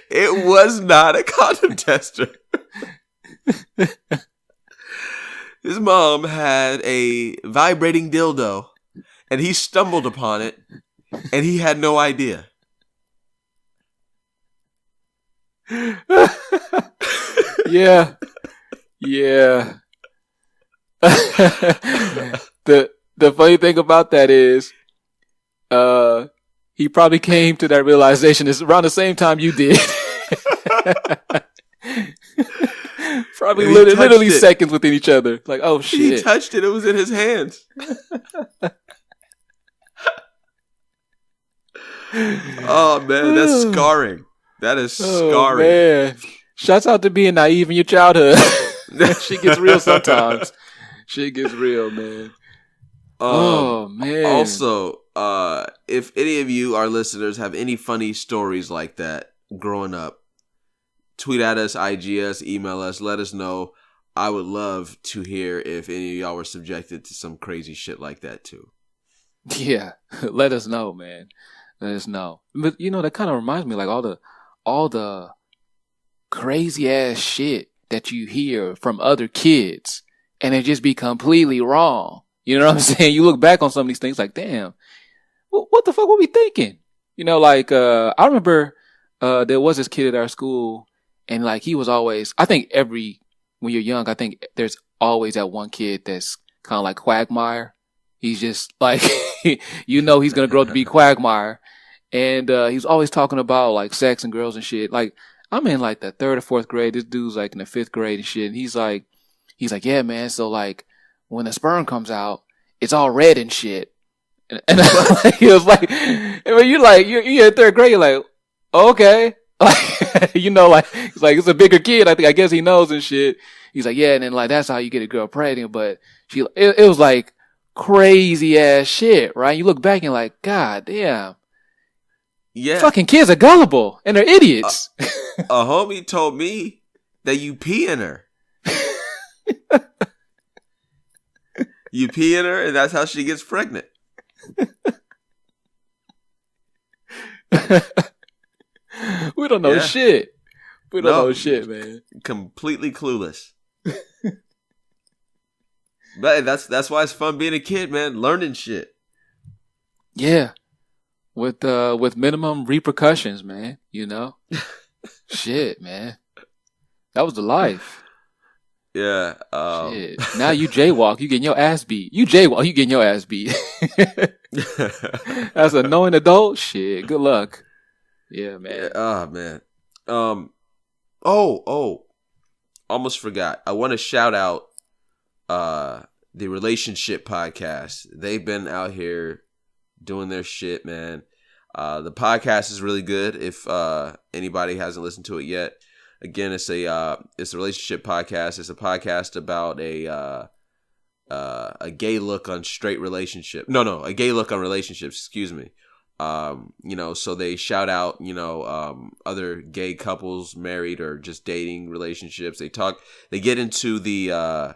It was not a condom tester. His mom had a vibrating dildo, and he stumbled upon it, and he had no idea. Yeah. The funny thing about that is, he probably came to that realization is around the same time you did. Probably literally seconds within each other. Like, oh shit. He touched it. It was in his hands. Oh man, that's scarring. That is scarring. Man. Shouts out to being naive in your childhood. Shit gets real sometimes. Shit gets real, man. Oh man. Also, if any of you, our listeners, have any funny stories like that growing up, tweet at us, IG us, email us, let us know. I would love to hear if any of y'all were subjected to some crazy shit like that too. Yeah, let us know, man. Let us know. But that kind of reminds me, like all the crazy ass shit that you hear from other kids, and it just be completely wrong. You know what I'm saying? You look back on some of these things, like, damn, what the fuck were we thinking? I remember there was this kid at our school, and like he was always, I think when you're young, I think there's always that one kid that's kind of like Quagmire. He's just like, he's gonna grow up to be Quagmire. And he was always talking about like sex and girls and shit. Like, I'm in like the 3rd or 4th grade. This dude's like in the 5th grade and shit. And he's like, yeah, man. So like when the sperm comes out, it's all red and shit. And he was like, when you're in third grade, you're like, okay. Like, like, it's like, it's a bigger kid. I guess he knows and shit. He's like, yeah. And then like, that's how you get a girl pregnant. But it was like crazy ass shit, right? You look back and like, God damn. Yeah. Fucking kids are gullible and they're idiots. A homie told me that you pee in her. You pee in her and that's how she gets pregnant. We don't know shit. We don't know shit, man. Completely clueless. But that's why it's fun being a kid, man. Learning shit. Yeah. With minimum repercussions, man. Shit, man. That was the life. Yeah. Shit. Now you jaywalk, you getting your ass beat. You jaywalk, you getting your ass beat. As a knowing adult, shit. Good luck. Yeah, man. Yeah, oh man. Almost forgot. I want to shout out the Relationship Podcast. They've been out here doing their shit, man. The podcast is really good. If anybody hasn't listened to it yet, again, it's a Relationship Podcast. It's a podcast about a gay look on straight relationship. No, a gay look on relationships. Excuse me. So they shout out, other gay couples, married or just dating relationships. They get into the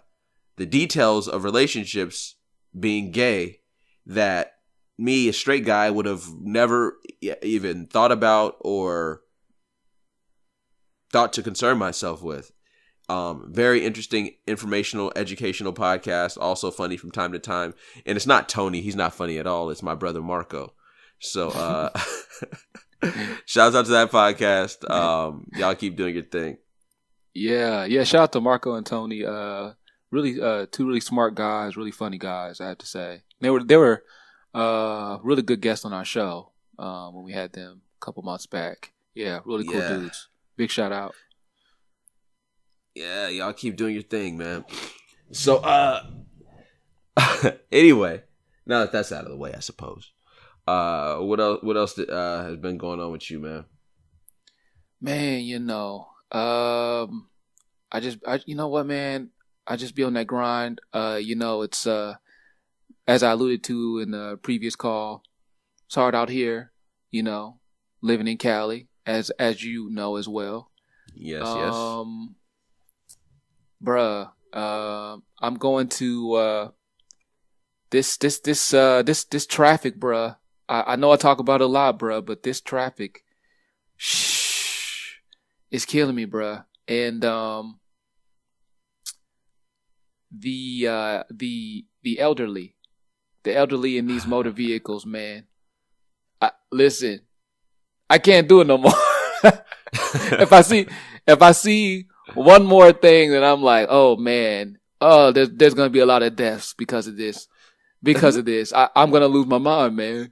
details of relationships being gay that me, a straight guy, would have never even thought about or thought to concern myself with. Very interesting, informational, educational podcast. Also funny from time to time. And it's not Tony. He's not funny at all. It's my brother Marco. So, shouts out to that podcast. Y'all keep doing your thing. Yeah. Shout out to Marco and Tony. Really, two really smart guys, really funny guys, I have to say. They were really good guests on our show when we had them a couple months back. Yeah, really cool dudes. Big shout out. Yeah, y'all keep doing your thing, man. So, anyway, now that that's out of the way, I suppose. What else has been going on with you, man? Man, you know what, man? I just be on that grind. It's as I alluded to in the previous call, it's hard out here, living in Cali, as you know as well. Yes. Bruh, I'm going to this traffic, bruh. I know I talk about it a lot, bruh, but this traffic, is killing me, bruh. And the elderly in these motor vehicles, man. Listen, I can't do it no more. If I see one more thing, then I'm like, oh man, there's gonna be a lot of deaths because of this. I'm gonna lose my mind, man.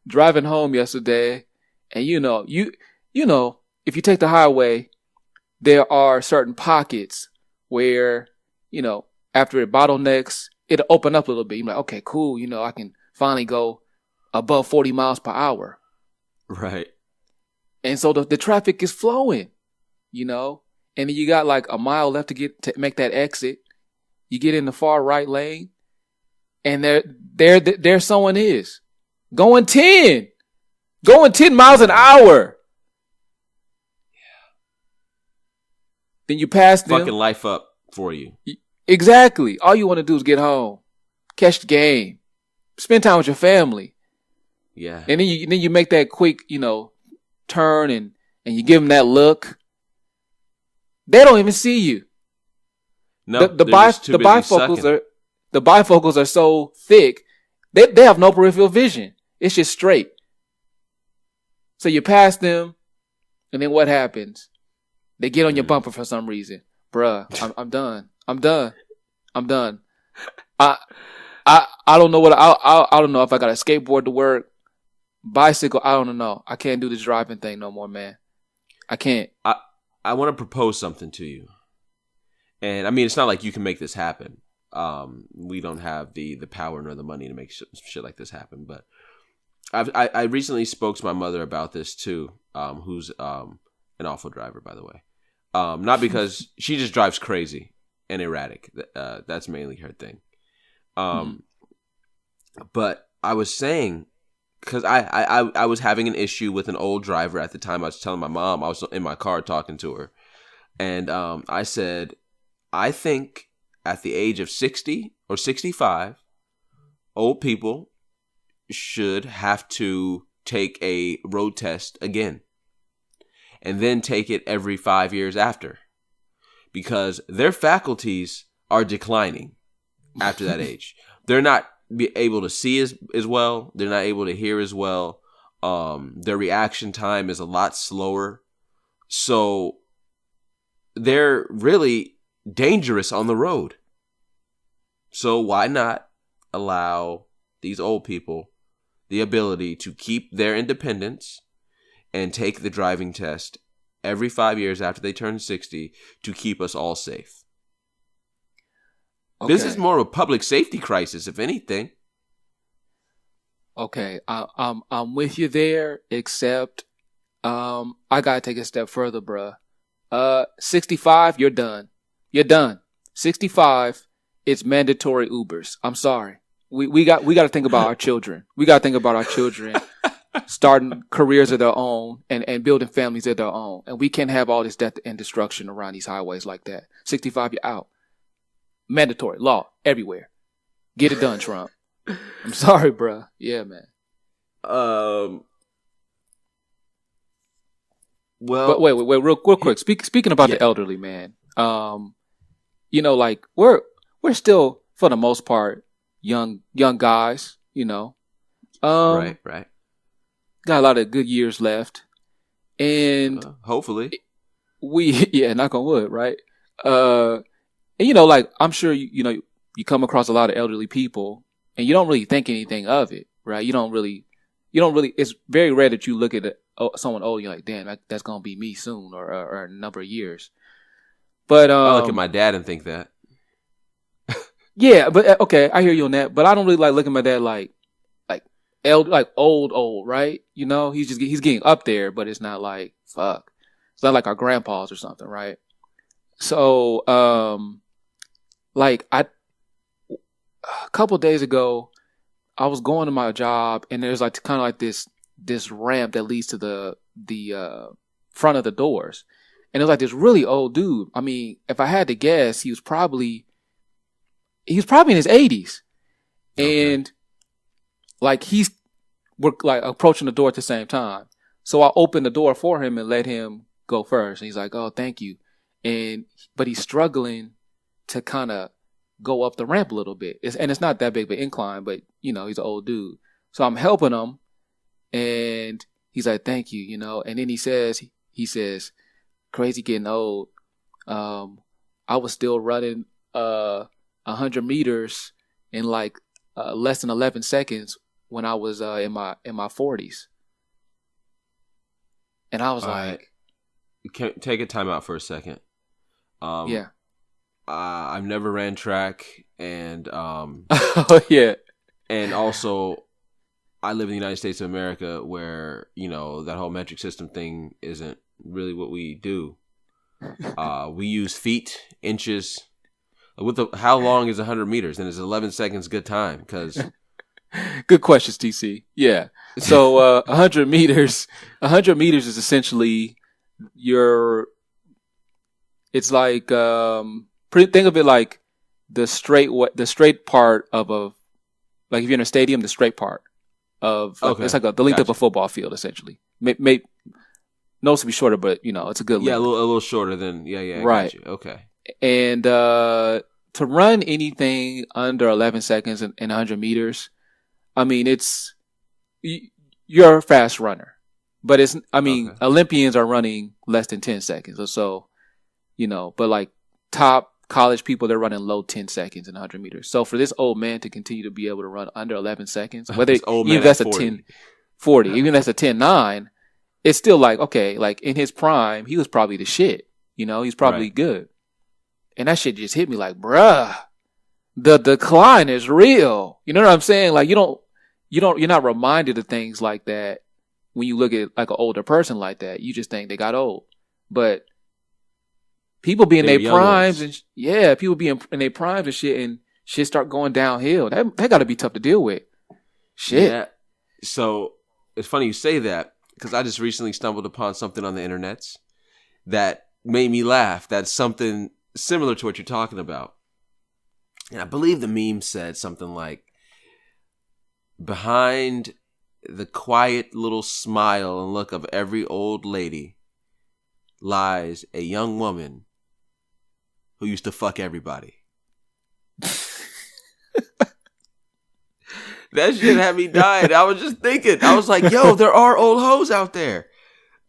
Driving home yesterday, and if you take the highway, there are certain pockets where, after it bottlenecks, it'll open up a little bit. You're like, okay, cool. I can finally go above 40 miles per hour. Right. And so the traffic is flowing, and then you got like a mile left to make that exit. You get in the far right lane, and there someone is going 10 miles an hour. Then you pass them. Fucking life up for you. Exactly. All you want to do is get home, catch the game, spend time with your family. Yeah. And then you make that quick, turn and you give them that look. They don't even see you. No, the bifocals are so thick, they have no peripheral vision. It's just straight. So you pass them, and then what happens? They get on your bumper for some reason. Bruh, I'm done. I'm done. I don't know I don't know if I got a skateboard to work, bicycle. I don't know. I can't do this driving thing no more, man. I can't. I want to propose something to you. And I mean, it's not like you can make this happen, we don't have the power nor the money to make shit like this happen. But I recently spoke to my mother about this too, who's an awful driver, by the way. Not because she just drives crazy and erratic. That's mainly her thing. But I was saying, because I was having an issue with an old driver at the time. I was telling my mom, I was in my car talking to her. And I said, I think at the age of 60 or 65, old people should have to take a road test again. And then take it every 5 years after. Because their faculties are declining after that age. They're not able to see as well. They're not able to hear as well. Their reaction time is a lot slower. So they're really dangerous on the road. So why not allow these old people the ability to keep their independence and take the driving test every 5 years after they turn 60 to keep us all safe? Okay. This is more of a public safety crisis, if anything. Okay, I'm with you there, except I gotta take a step further, bruh. 65, you're done. You're done. 65, it's mandatory Ubers. I'm sorry. We got to think about our children. We got to think about our children starting careers of their own and building families of their own. And we can't have all this death and destruction around these highways like that. 65, you're out. Mandatory law everywhere. Get it done, Trump. I'm sorry, bruh. Yeah, man. Well, but wait, real quick. Speaking about the elderly, man. Like we're still, for the most part, young guys. Right. Got a lot of good years left, and hopefully, knock on wood, right? And I'm sure you come across a lot of elderly people, and you don't really think anything of it, right? You don't really. It's very rare that you look at someone old, you're like, damn, that's gonna be me soon, or a number of years. But I look at my dad and think that. Yeah, but okay, I hear you on that. But I don't really like looking at my dad like old, right? He's getting up there, but it's not like fuck. It's not like our grandpas or something, right? So, a couple of days ago, I was going to my job, and there's kind of like this ramp that leads to the front of the doors, and it was like this really old dude. I mean, if I had to guess, he was probably in his 80s, okay. And we're approaching the door at the same time. So I opened the door for him and let him go first. And he's like, "Oh, thank you," but he's struggling to kind of go up the ramp a little bit. It's not that big of an incline, but he's an old dude. So I'm helping him, and he's like, "Thank you," And then he says, "Crazy getting old. I was still running 100 meters in less than 11 seconds when I was in my 40s." And I was like, "Take a time out for a second." Yeah. I've never ran track, and oh yeah, and also I live in the United States of America, where that whole metric system thing isn't really what we do. We use feet, inches. How long is 100 meters? And is 11 seconds good time? Because good questions, TC. Yeah. So 100 meters. 100 meters is essentially it's like think of it like the straight part of if you're in a stadium, the straight part of it's like the length of a football field, essentially. Notes to be shorter, but it's a good length. Yeah, a little shorter than I right. Got you. Okay. And to run anything under 11 seconds in 100 meters, I mean, you're a fast runner, but okay. Olympians are running less than 10 seconds or so, but top college people, they're running low 10 seconds in 100 meters. So for this old man to continue to be able to run under 11 seconds, whether even that's a 10:40, even that's a 10:9, it's still okay, in his prime, he was probably the shit. He's probably right. Good. And that shit just hit me bruh, the decline is real. You know what I'm saying? Like you're not reminded of things like that when you look at like an older person like that. You just think they got old, but people be in their primes and people be in their primes and shit start going downhill. That got to be tough to deal with. Shit. Yeah. So it's funny you say that because I just recently stumbled upon something on the internets that made me laugh. That's something similar to what you're talking about. And I believe the meme said something like, behind the quiet little smile and look of every old lady lies a young woman who used to fuck everybody. That shit had me dying. I was just thinking, I was like, yo, there are old hoes out there.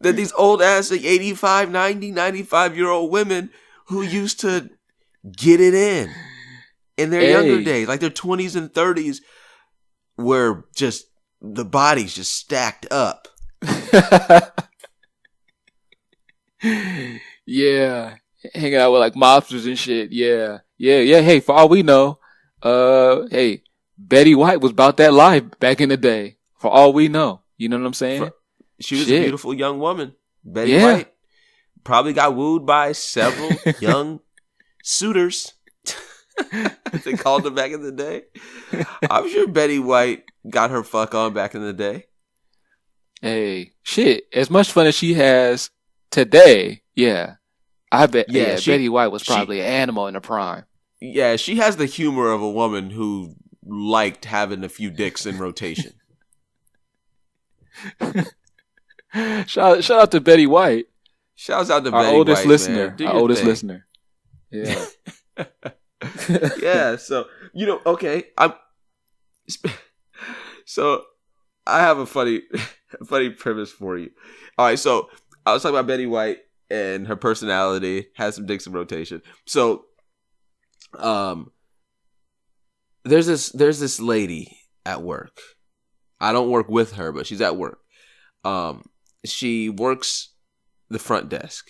That these old ass, like 85, 90, 95-year-old women who used to get it in their younger days. Like their 20s and 30s were just, the bodies just stacked up. Yeah. Hanging out with like mobsters and shit. Yeah. Hey, for all we know, hey, Betty White was about that life back in the day. For all we know. You know what I'm saying? She was a beautiful young woman. Betty White probably got wooed by several young suitors. They called her back in the day. I'm sure Betty White got her fuck on back in the day. Hey, shit. As much fun as she has today, yeah. I bet Betty White was probably an animal in the prime. Yeah, she has the humor of a woman who liked having a few dicks in rotation. Shout out to Betty White. Shouts out to our Betty oldest White, listener. man. Our oldest listener. Yeah. Yeah, so okay. So I have a funny premise for you. All right, so I was talking about Betty White and her personality, has some dicks in rotation. So there's this lady at work. I don't work with her, but she's at work. She works the front desk,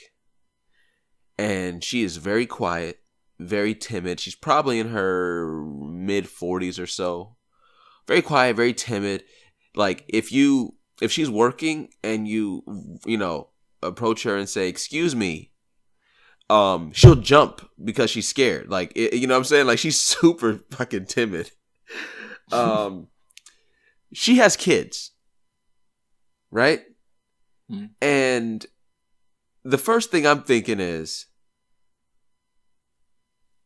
and she is very quiet, very timid. She's probably in her mid 40s or so. Very quiet, very timid. Like if she's working and you approach her and say, "Excuse me," she'll jump because she's scared. Like you know what I'm saying? Like she's super fucking timid. She has kids, right? Mm. And the first thing I'm thinking is,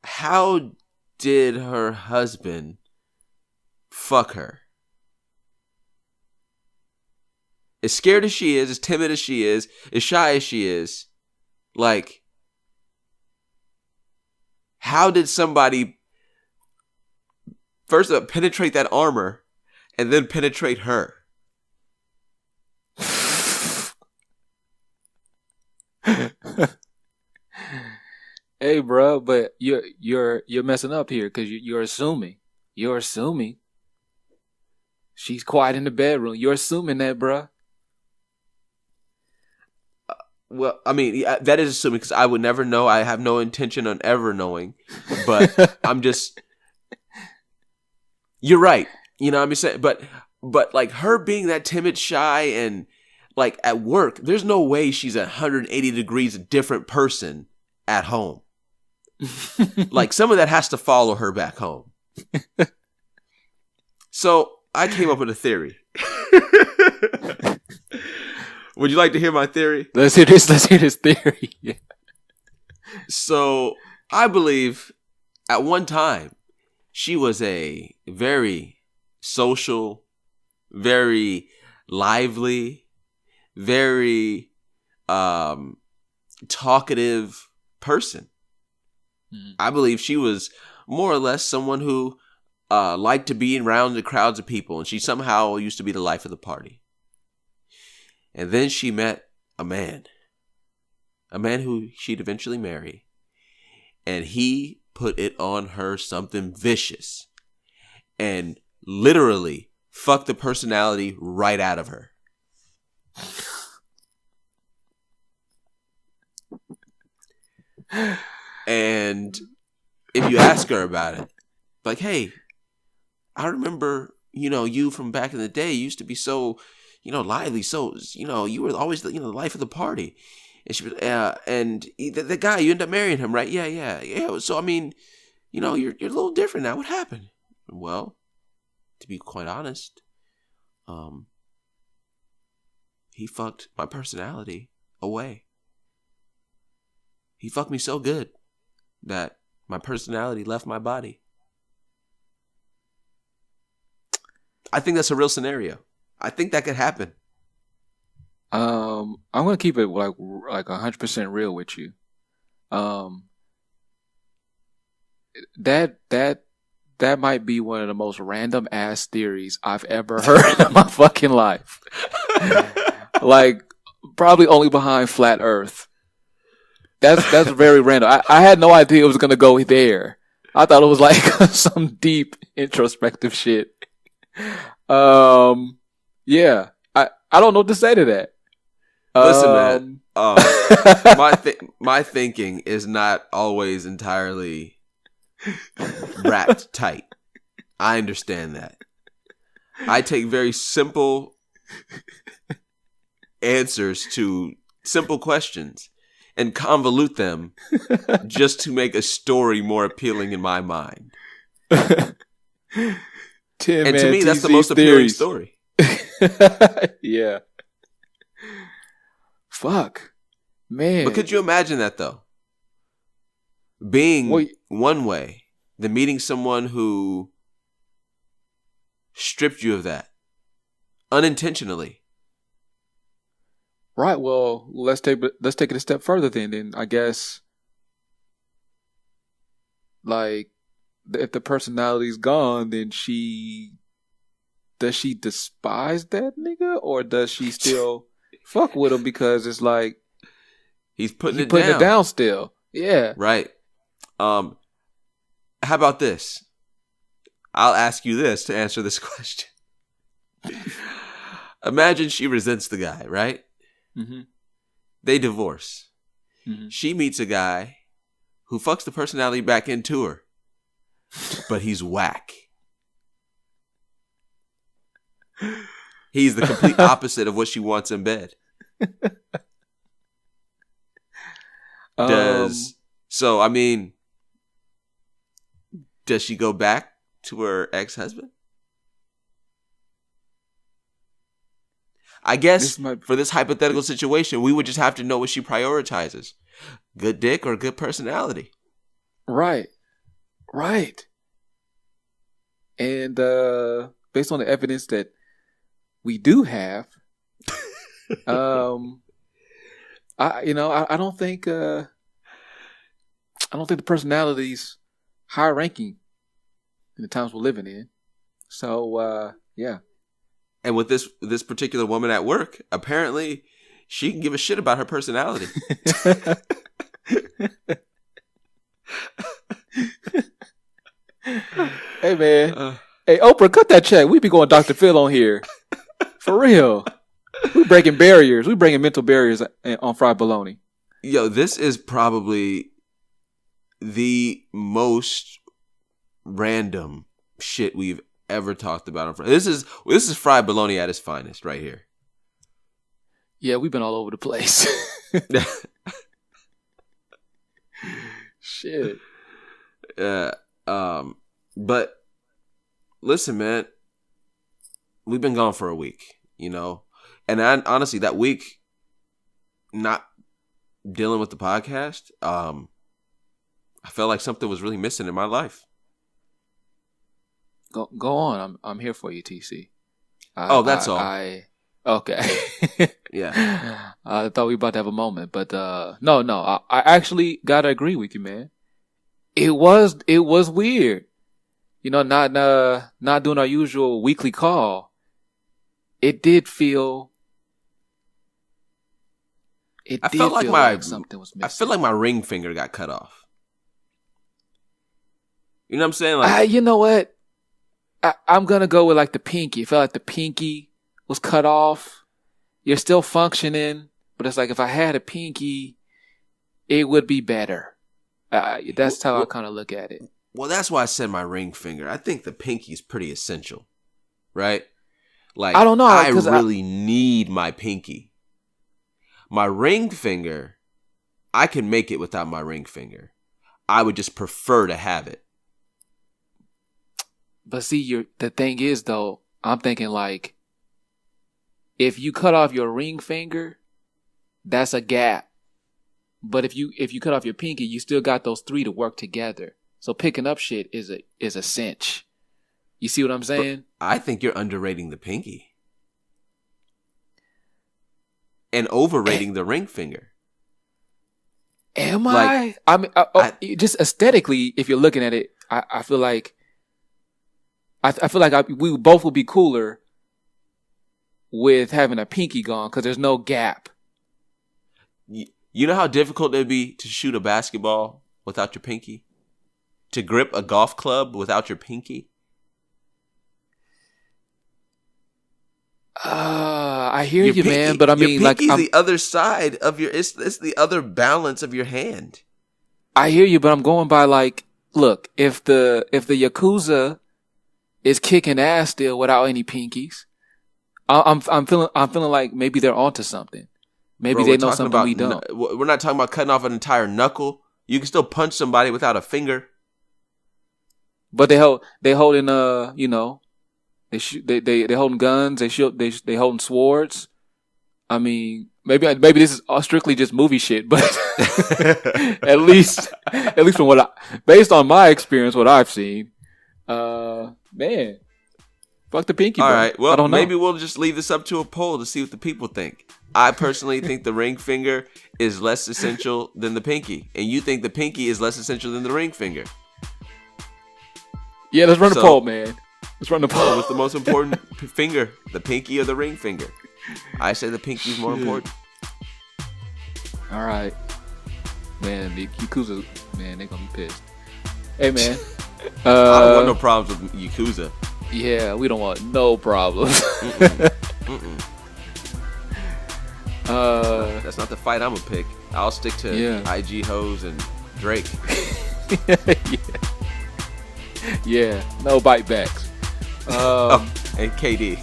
how did her husband fuck her? As scared as she is, as timid as she is, as shy as she is, like, how did somebody first penetrate that armor and then penetrate her? Hey, bro, but you're messing up here because you're assuming. You're assuming she's quiet in the bedroom. You're assuming that, bro. Well, I mean, that is assuming because I would never know. I have no intention on ever knowing. But I'm just. You're right. You know what I'm saying? But like her being that timid, shy, and like at work, there's no way she's 180 degrees a different person at home. Like some of that has to follow her back home. So I came up with a theory. Would you like to hear my theory? Let's hear this theory. Yeah. So I believe at one time she was a very social, very lively, very talkative person. I believe she was more or less someone who liked to be around the crowds of people, and she somehow used to be the life of the party. And then she met a man who she'd eventually marry, and he put it on her something vicious and literally fucked the personality right out of her. And if you ask her about it, Like, hey, I remember, you from back in the day used to be so, lively. So, you were always the life of the party. And she was, and the guy, you end up marrying him, right? Yeah. So, I mean, you're a little different now. What happened? Well, to be quite honest, he fucked my personality away. He fucked me so good that my personality left my body. I think that's a real scenario. I think that could happen. I'm gonna keep it like 100% real with you. That might be one of the most random ass theories I've ever heard in my fucking life. Like, probably only behind flat Earth. That's very random. I had no idea it was gonna go there. I thought it was like some deep introspective shit. Yeah. I don't know what to say to that. Listen, man. My thinking is not always entirely wrapped tight. I understand that. I take very simple answers to simple questions and convolute them just to make a story more appealing in my mind. Tim, and man, to me, that's the TC's most appealing theories. story. Yeah. Fuck. Man. But could you imagine that, though? Being one way, than meeting someone who stripped you of that unintentionally. Right. Well, let's take it a step further then I guess, like, if the personality's gone, then does she despise that nigga, or does she still fuck with him because it's like he's putting it down still? Yeah. Right. How about this? I'll ask you this to answer this question. Imagine she resents the guy, right? Mm-hmm. They divorce. Mm-hmm. She meets a guy who fucks the personality back into her, but he's whack. He's the complete opposite of what she wants in bed. So, I mean, does she go back to her ex-husband? I guess for this hypothetical situation, we would just have to know what she prioritizes. Good dick or good personality. Right. And based on the evidence that we do have, I don't think the personality's high ranking in the times we're living in. So yeah. And with this particular woman at work, apparently she can give a shit about her personality. Hey man, hey Oprah, cut that check. We be going Dr. Phil on here, for real. We breaking barriers. We bringing mental barriers on fried bologna. Yo, this is probably the most random shit we've ever talked about on fried. This is fried bologna at its finest, right here. Yeah, we've been all over the place. Shit. But listen, man, we've been gone for a week, and honestly, that week, not dealing with the podcast, I felt like something was really missing in my life. Go on. I'm here for you, TC. That's all. Okay. Yeah. I thought we were about to have a moment, but no. I actually gotta agree with you, man. It was weird. Not doing our usual weekly call. It did feel. I felt like something was missing. I feel like my ring finger got cut off. You know what I'm saying? Like, you know what? I'm gonna go with like the pinky. It felt like the pinky was cut off. You're still functioning, but it's like if I had a pinky, it would be better. That's how I kind of look at it. Well, that's why I said my ring finger. I think the pinky is pretty essential, right? Like, I don't know. I really need my pinky. My ring finger, I can make it without my ring finger. I would just prefer to have it. But see, the thing is, though, I'm thinking like, if you cut off your ring finger, that's a gap. But if you cut off your pinky, you still got those 3 to work together. So picking up shit is a cinch. You see what I'm saying? But I think you're underrating the pinky. And overrating the ring finger. Am I? I mean, just aesthetically, if you're looking at it, I feel like we both would be cooler with having a pinky gone because there's no gap. You know how difficult it'd be to shoot a basketball without your pinky? To grip a golf club without your pinky? I hear you, man, but I mean, your pinky's like, the other side of your. It's the other balance of your hand. I hear you, but I'm going by like, look, if the Yakuza is kicking ass still without any pinkies, I'm feeling like maybe they're onto something. Maybe they know something we don't. We're not talking about cutting off an entire knuckle. You can still punch somebody without a finger. But they holding you know, they holding guns. They holding swords. I mean, maybe this is strictly just movie shit, but at least from based on my experience, what I've seen, man, fuck the pinky. All bro. right, well, I don't know. maybe we'll just leave this up to a poll to see what the people think. I personally think the ring finger is less essential than the pinky, and you think the pinky is less essential than the ring finger. Yeah, let's run the poll, man. Let's run the poll. What's the most important finger, the pinky or the ring finger? I say the pinky is more important. All right, man. The Yakuza, man, they're gonna be pissed. Hey, man. I don't want no problems with Yakuza. Yeah, we don't want no problems. That's not the fight I'm gonna pick. I'll stick to IG hoes and Drake. Yeah, no bite backs. And KD.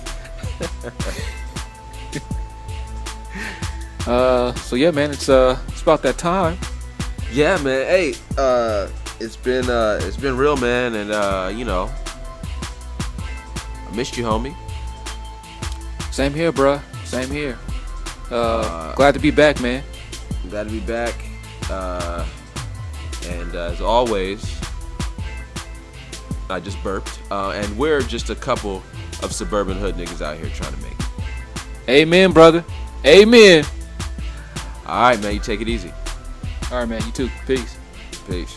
So yeah, man, it's about that time. Yeah, man. Hey, it's been real, man, and you know, I missed you, homie. Same here, bruh. Same here. Glad to be back, man. Glad to be back. And as always, I just burped. And we're just a couple of suburban hood niggas out here trying to make it. Amen, brother. Amen. All right, man. You take it easy. All right, man. You too. Peace. Peace.